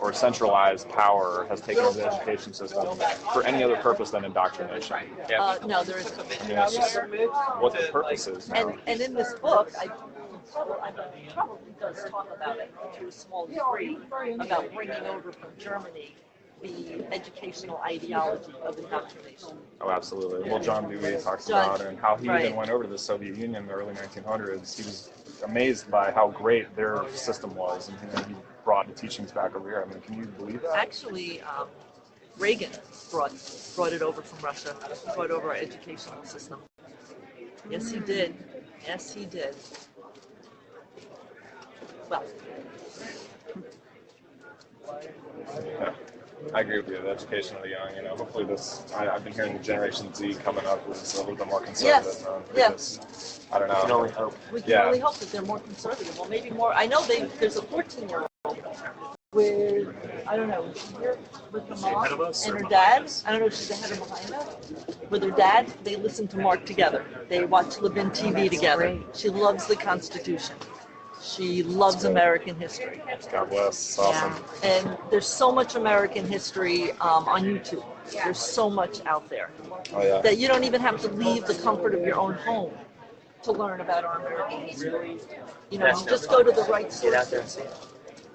or centralized power has taken over the education system for any other purpose than indoctrination? No, there isn't. I mean, it's just what the purpose is now. And in this book, I probably does talk about it to a small degree, about bringing over from Germany the educational ideology of indoctrination. Oh, absolutely. Well, John Dewey talks about it and how he even went over to the Soviet Union in the early 1900s. He was amazed by how great their system was, and he brought the teachings back over here. I mean, can you believe that? Actually, Reagan brought it over from Russia, brought over our educational system. Yes, he did. Yes, he did. Well, yeah, I agree with you. The education of the young, you know, hopefully I've been hearing the Generation Z coming up is a little bit more conservative. Yes. I don't know. We can only hope. We can only hope that they're more conservative. Well, maybe more. I know there's a 14-year-old with, I don't know, here with the mom and her dad. I don't know if she's ahead or behind us. With her dad, they listen to Mark together. They watch Levin TV together. She loves the Constitution. She loves American history. God bless. It's awesome. And there's so much American history on YouTube. There's so much out there that you don't even have to leave the comfort of your own home to learn about our American history. You know, you just go to the right sources. Get out there and see it.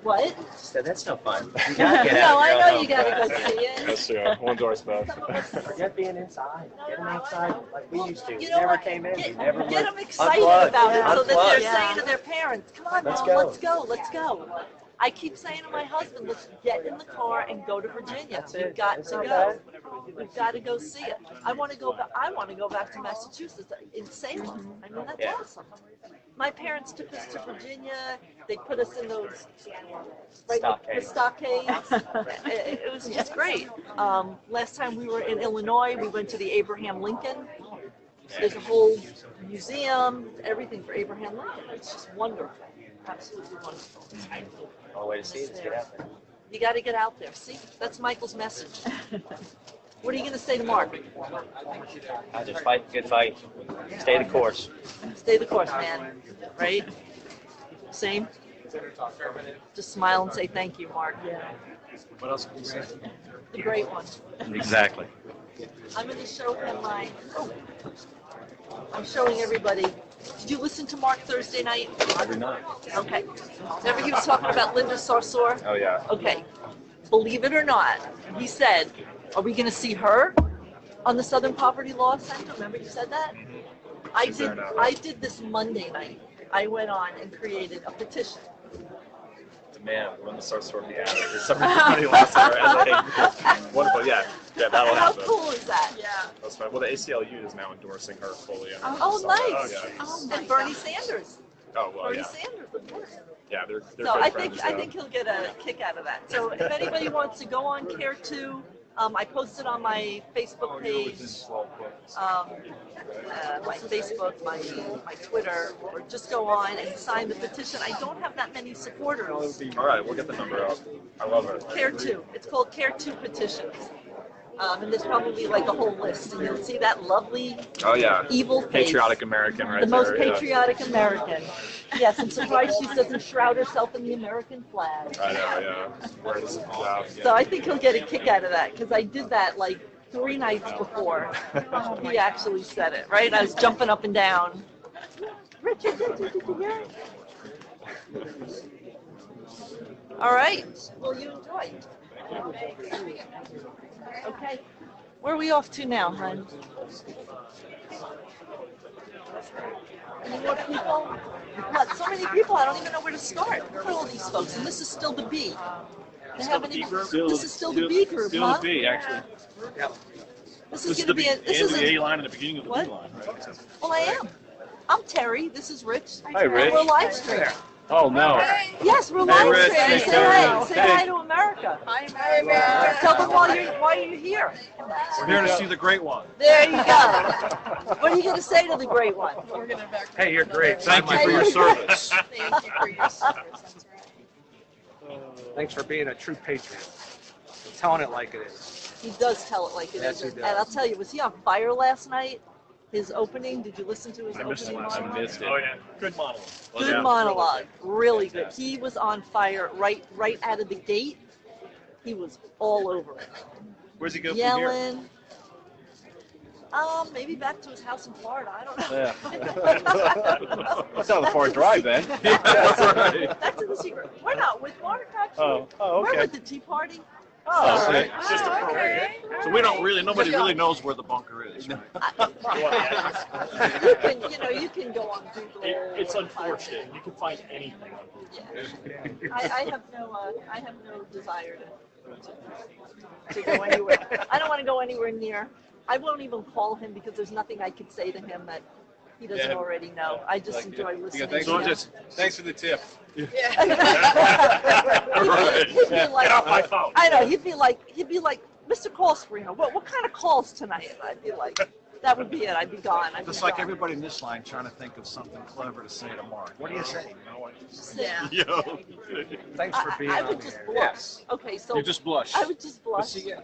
What? So that's no fun. You gotta get No, out. I know you gotta go see it. That's true. We'll endorse that. Forget being inside. Get them outside like we used to. You We know never what? came in. Get, We never get went. them excited Unplug. about it so that Unplug. they're saying to their parents, come on, Mom, let's go, let's go. I keep saying to my husband, let's get in the car and go to Virginia. We've got to go. We've got to go see it. I want to go back to Massachusetts, in Salem. I mean, that's awesome. My parents took us to Virginia. They put us in those stockades. It was just great. Last time we were in Illinois, we went to the Abraham Lincoln. There's a whole museum, everything for Abraham Lincoln. It's just wonderful. Absolutely wonderful. Only way to see it is get out there. You got to get out there. See, that's Michael's message. What are you going to say to Mark? I just fight the good fight. Stay the course. Stay the course, man. Right? Same? Just smile and say thank you, Mark. Yeah. What else can you say? The great one. Exactly. I'm going to show him I'm showing everybody. Did you listen to Mark Thursday night? Every night. Okay. Remember he was talking about Linda Sarsour? Oh, yeah. Okay. Believe it or not, he said, are we going to see her on the Southern Poverty Law Center? Remember he said that? I did this Monday night. I went on and created a petition. Man, when the start sort of the added. There's somebody last year. Wonderful, yeah. Yeah, that'll How happen. cool is that? Yeah. That's fine. Well, the ACLU is now endorsing her fully. Oh, nice. Oh, yeah. And Bernie Sanders. Oh, well, Bernie yeah. Sanders, of course. Yeah, they're So good I friends, think he'll get a kick out of that. So if anybody wants to go on Care 2, I posted on my Facebook page, my Facebook, my Twitter, or just go on and sign the petition. I don't have that many supporters. All right, we'll get the number up. I love it. Care 2. It's called Care 2 petitions. And there's probably like a whole list, and you'll see that lovely, evil face. Patriotic American right the there. The most patriotic American. Yes, I'm surprised she doesn't shroud herself in the American flag. I know, yeah. Where does it come out? So I think he'll get a kick out of that, because I did that like 3 nights before he actually said it, right? I was jumping up and down. Richard, did you hear it? All right. Well, you enjoy. Okay. Where are we off to now, hon? Any more people? What? So many people, I don't even know where to start. Look at all these folks, and this is still the B. This is still the B group, Still huh? the B, actually. Yep. This is going to be a... This is the A line and the beginning of the what? B line, right? Well, I am. I'm Terry. This is Rich. Hi, Rich. And we're live streaming. Oh no. Yes, we're Hey, live Rich, streaming. take Say care. hi. Say Hey. hi to America. Hi, America. Tell them why you're here. We're here to see the great one. There you go. What are you going to say to the great one? We're gonna Hey, you're great. Thank you for your service. Thank you for your service. That's right. Thanks for being a true patriot. Telling it like it is. He does tell it like it is. Yes, he does. And I'll tell you, was he on fire last night? His opening, did you listen to his opening monologue? I missed it. Oh yeah, good monologue. Good monologue, really good. He was on fire right out of the gate. He was all over it. Where's he go from Yelling. Maybe back to his house in Florida. I don't know. Yeah. That's not a far drive then. Back to the secret. We're not with Mark, actually. Oh, okay. We're with the Tea Party. Oh, okay. It's just a parade. So we don't really, nobody really knows where the bunker is. You can go on Google. It's unfortunate. You can find anything on Google. I have no desire to go anywhere. I don't want to go anywhere near. I won't even call him because there's nothing I could say to him that he doesn't already know. I just enjoy listening. Thanks, to him. thanks for the tip. He'd be like, Get off my phone. I know. He'd be like, Mr. Call Screener. What kind of calls tonight? And I'd be like, that would be it. I'd be gone. Just like everybody in this line trying to think of something clever to say to Mark. What do you say? Yeah. Yo. Thanks for being I on would the just air. blush. Yes. Okay, so You just blush. I would just blush. See, yeah.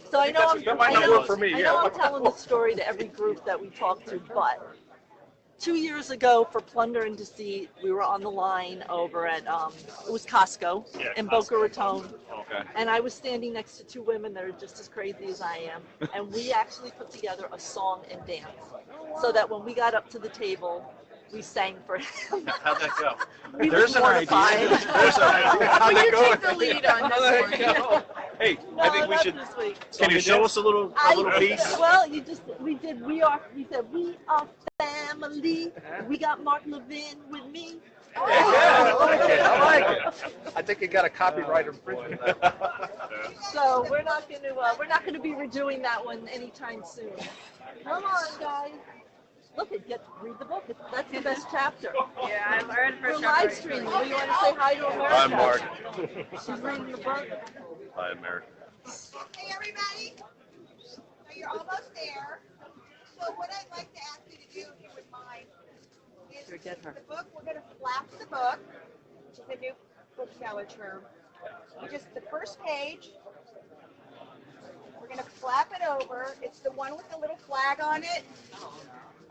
So I know That might not work for me, I yeah. know I'm telling the story to every group that we talk to, but 2 years ago for Plunder and Deceit, we were on the line over at it was Costco in Boca Raton. Okay. And I was standing next to two women that are just as crazy as I am, and we actually put together a song and dance, so that when we got up to the table, we sang for him. How'd that go? We There's were an idea. mortified. There's an idea. How'd Will that you go? take the lead on this one? Hey, No, I think we not should. this week. Can you show us a little piece? Well, we said we are family. We got Mark Levin with me. I like it. I like it. I think you got a copyright infringement. So we're not going to be redoing that one anytime soon. Come on, guys. Look, read the book. That's the best chapter. Yeah, I read We're first live streaming. Do you want to say hi to America? Hi, Mark. She's reading the book. Hi, America. Hey, everybody. So you're almost there. So what I'd like to ask you to do, if you would mind, is Forget her. the book, we're going to flap the book, which is a new bookseller term. The first page, we're going to flap it over. It's the one with the little flag on it.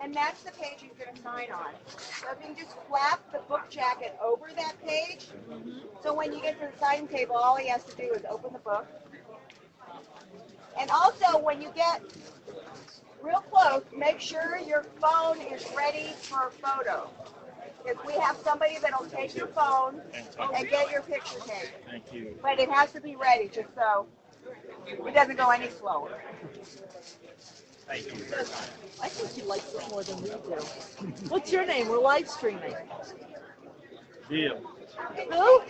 And that's the page he's going to sign on. So if you can just flap the book jacket over that page, so when you get to the signing table, all he has to do is open the book. And also, when you get real close, make sure your phone is ready for a photo. Because we have somebody that'll take your phone and get your picture taken. Thank you. But it has to be ready, just so it doesn't go any slower. Thank you. I think he likes it more than we do. What's your name? We're live streaming. Bill. Who?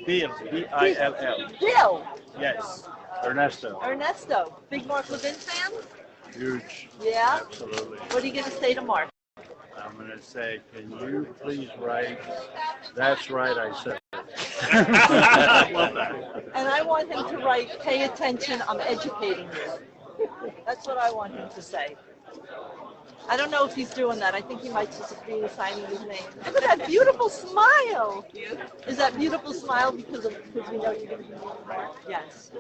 Bill. B-I-L-L. Bill. Yes. Ernesto. Ernesto. Big Mark Levin fan? Huge. Yeah? Absolutely. What are you going to say to Mark? I'm going to say, can you please write, that's right, I said it. I love that. And I want him to write, pay attention, I'm educating you. That's what I want him to say. I don't know if he's doing that. I think he might just be signing his name. Look at that beautiful smile. Is that beautiful smile because we know you're going to be meeting Mark? Yes.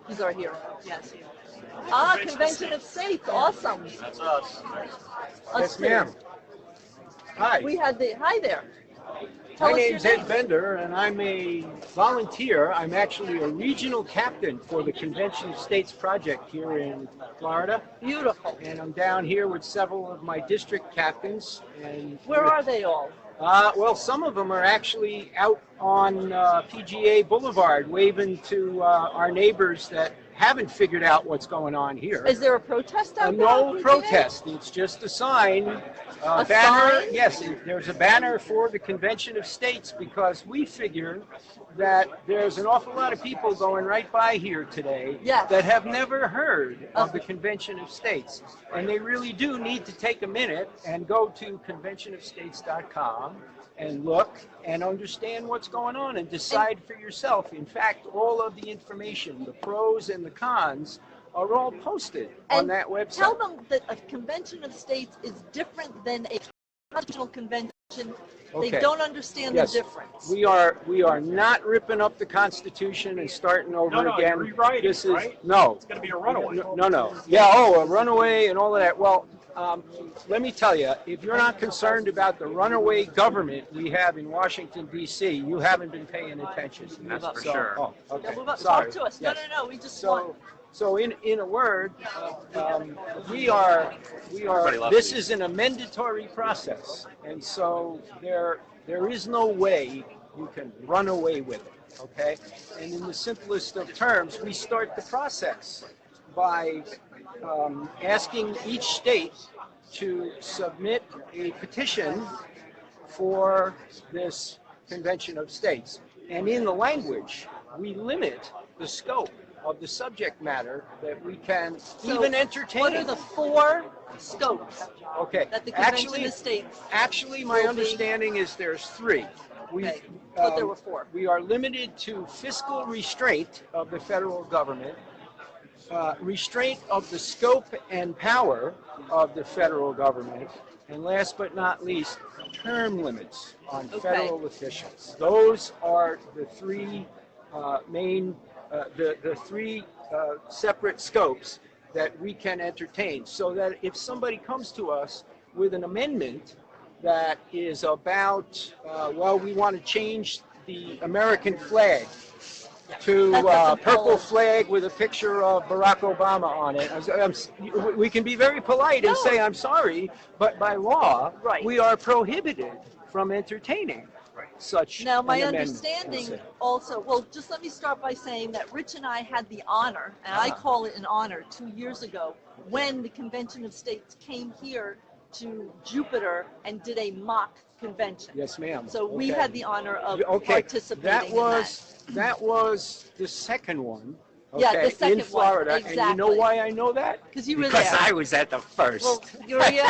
He's our hero. Yes. Convention of States. Awesome. That's us. Yes, ma'am. Hi. We had hi there. Tell My us name's your Ed name. Bender, and I'm a volunteer. I'm actually a regional captain for the Convention of States project here in Florida. Beautiful. And I'm down here with several of my district captains. And Where are they all? Well, some of them are actually out on PGA Boulevard waving to our neighbors that haven't figured out what's going on here. Is there a protest out there? No on PGA? protest. It's just a sign. A Banner. sign? Yes, there's a banner for the Convention of States because we figure that there's an awful lot of people going right by here today Yes. that have never heard of the Convention of States. And they really do need to take a minute and go to conventionofstates.com and look and understand what's going on and decide for yourself. In fact, all of the information, the pros and the cons, are all posted on that website. Tell them that a convention of states is different than a constitutional convention. They Okay. don't understand Yes. the difference. We are not ripping up the Constitution and starting over No, again. you're rewriting, This is right? no. It's going to be a runaway. No. Yeah. Oh, a runaway and all of that. Well, let me tell you, if you're not concerned about the runaway government we have in Washington D.C., you haven't been paying attention. That's for So- sure. Oh, okay. Yeah, move up. Sorry. Talk to us. Yes. No. We just want. So in a word, we are. This is an amendatory process, and so there is no way you can run away with it. Okay, and in the simplest of terms, we start the process by asking each state to submit a petition for this Convention of States, and in the language, we limit the scope of the subject matter that we can even entertain. What are the 4 scopes Okay. that the Convention of States? Actually, my understanding is there's 3. Okay. But there were 4. We are limited to fiscal restraint of the federal government, restraint of the scope and power of the federal government, and last but not least, term limits on federal officials. Those are the 3 main. The 3 separate scopes that we can entertain, so that if somebody comes to us with an amendment that is about, well, we want to change the American flag to purple flag with a picture of Barack Obama on it. We can be very polite and say, I'm sorry, but by law, we are prohibited from entertaining such Now, my an amendment. understanding also, well, just let me start by saying that Rich and I had the honor, and I call it an honor, 2 years ago, when the Convention of States came here to Jupiter and did a mock convention. Yes, ma'am. So we Okay. had the honor of Okay. participating That was the second one. Yeah, okay, the second in Florida. one. And you know Exactly. why I know that? Because you were Because there. I was at the first. Well, you were here.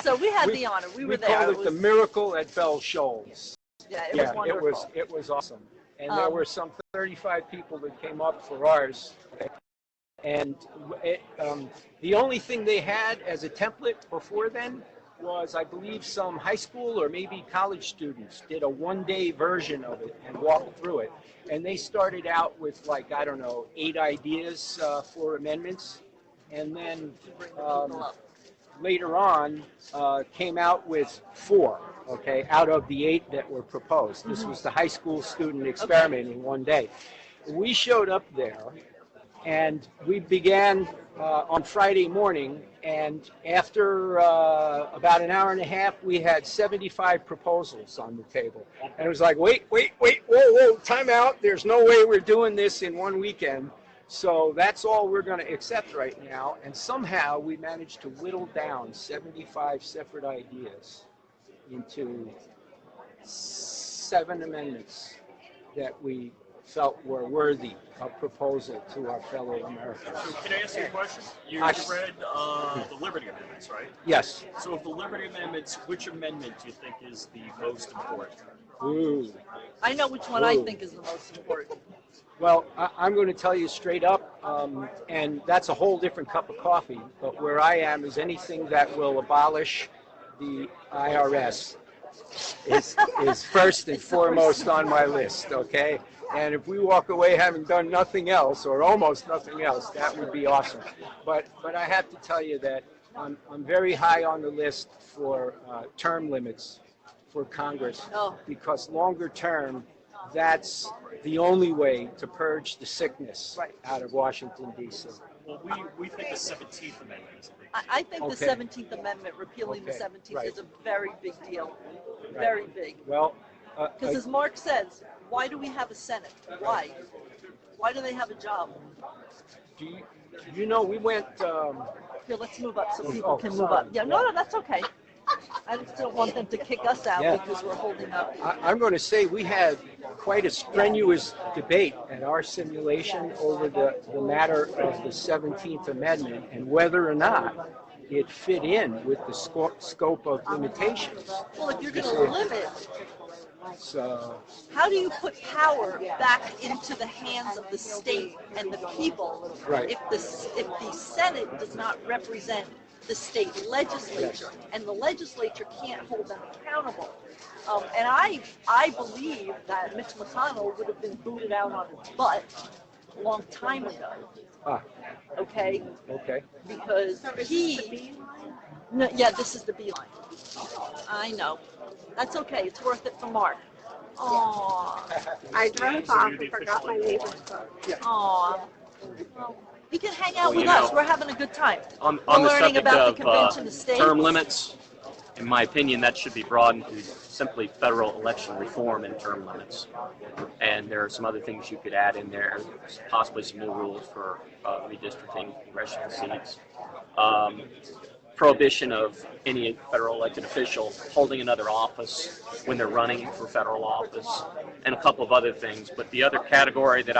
So we had the honor. We were there. called it the Miracle at Bell Shoals. Yeah, it was wonderful. It was awesome. And there were some 35 people that came up for ours. And the only thing they had as a template before then was, I believe, some high school or maybe college students did a one-day version of it and walked through it. And they started out with, like, I don't know, 8 ideas for amendments. And then later on came out with 4, okay, out of the 8 that were proposed. This was the high school student experiment in one day. We showed up there, and we began on Friday morning, and after about an hour and a half, we had 75 proposals on the table. And it was like, wait, whoa, time out. There's no way we're doing this in one weekend. So that's all we're going to accept right now. And somehow we managed to whittle down 75 separate ideas into 7 amendments that we felt were worthy of proposal to our fellow Americans. Can I ask you a question? You I- read the Liberty Amendments, right? Yes. So of the Liberty Amendments, which amendment do you think is the most important? Ooh. I know which one I Ooh. think is the most important. Well, I'm going to tell you straight up, and that's a whole different cup of coffee, but where I am is anything that will abolish the IRS is first and foremost on my list, okay? And if we walk away having done nothing else, or almost nothing else, that would be awesome. But I have to tell you that I'm very high on the list for term limits for Congress, because longer term, that's the only way to purge the sickness out of Washington, D.C. Well, we think the 17th Amendment is a big I think the Okay. 17th Amendment, repealing the Okay, 17th, right. is a very big deal. Very big. Well, Because as Mark says, why do we have a Senate? Why? Why do they have a job? do you know, we went... Here, let's move up so people Oh, can move sorry. up. Yeah, no, that's okay. I just don't want them to kick us out Yeah. because we're holding up. I'm going to say we had quite a strenuous debate at our simulation over the matter of the 17th Amendment and whether or not it fit in with the scope of limitations. Well, if you're going to limit, So, how do you put power back into the hands of the state and the people Right. if the Senate does not represent the state legislature, and the legislature can't hold them accountable? And I believe that Mitch McConnell would have been booted out on his butt a long time ago. Okay? Okay. Because he... No, yeah, this is the beeline. I know. That's okay. It's worth it for Mark. Aww. I drove off and forgot my neighbor's book. Aww. Well, he can hang out Well, with you us. know, We're having a good time. On We're the learning subject about of the Convention of States. term limits, in my opinion, that should be broadened to simply federal election reform and term limits. And there are some other things you could add in there, possibly some new rules for redistricting congressional seats. Prohibition of any federal elected official holding another office when they're running for federal office, and a couple of other things. But the other category that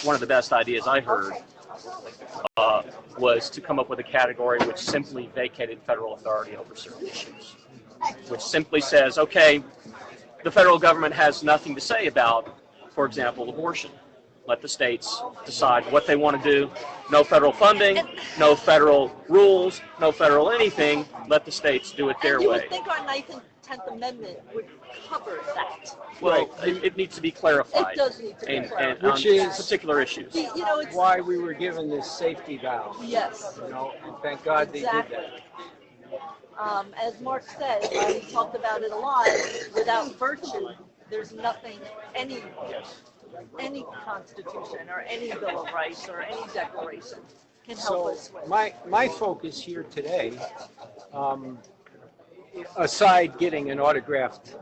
one of the best ideas I heard was to come up with a category which simply vacated federal authority over certain issues, which simply says, okay, the federal government has nothing to say about, for example, abortion. Let the states decide what they want to do. No federal funding, no federal rules, no federal anything. Let the states do it their And you way. would think our 9th and 10th Amendment would cover that. Well, it needs to be clarified. It does need to be clarified. And Which on is particular issues. You know, it's why we were given this safety valve. Yes. You know, and thank God Exactly. they did that. As Mark said, we talked about it a lot. Without virtue, there's nothing, any constitution or any Bill of Rights or any declaration can help So us with. my focus here today, aside getting an autographed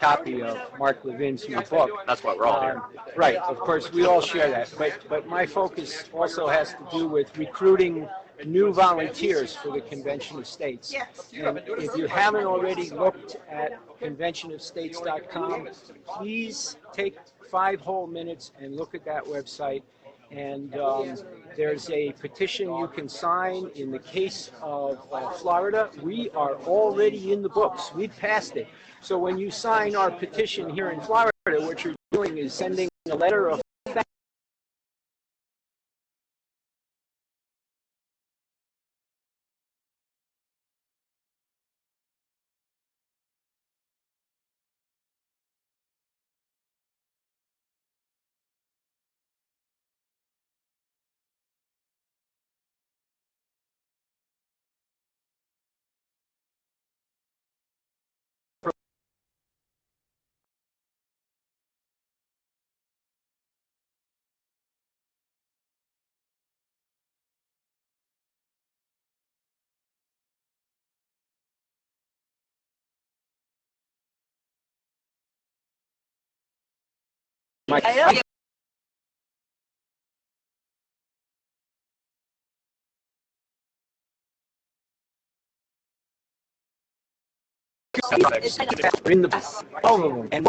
copy of Mark Levin's new book. That's why we're all here. Right, of course, we all share that. But my focus also has to do with recruiting new volunteers for the Convention of States. And if you haven't already looked at conventionofstates.com, please take 5 whole minutes and look at that website. And there's a petition you can sign. In the case of Florida, we are already in the books. We passed it. So when you sign our petition here in Florida, what you're doing is sending a letter of thanks. In the all of them. And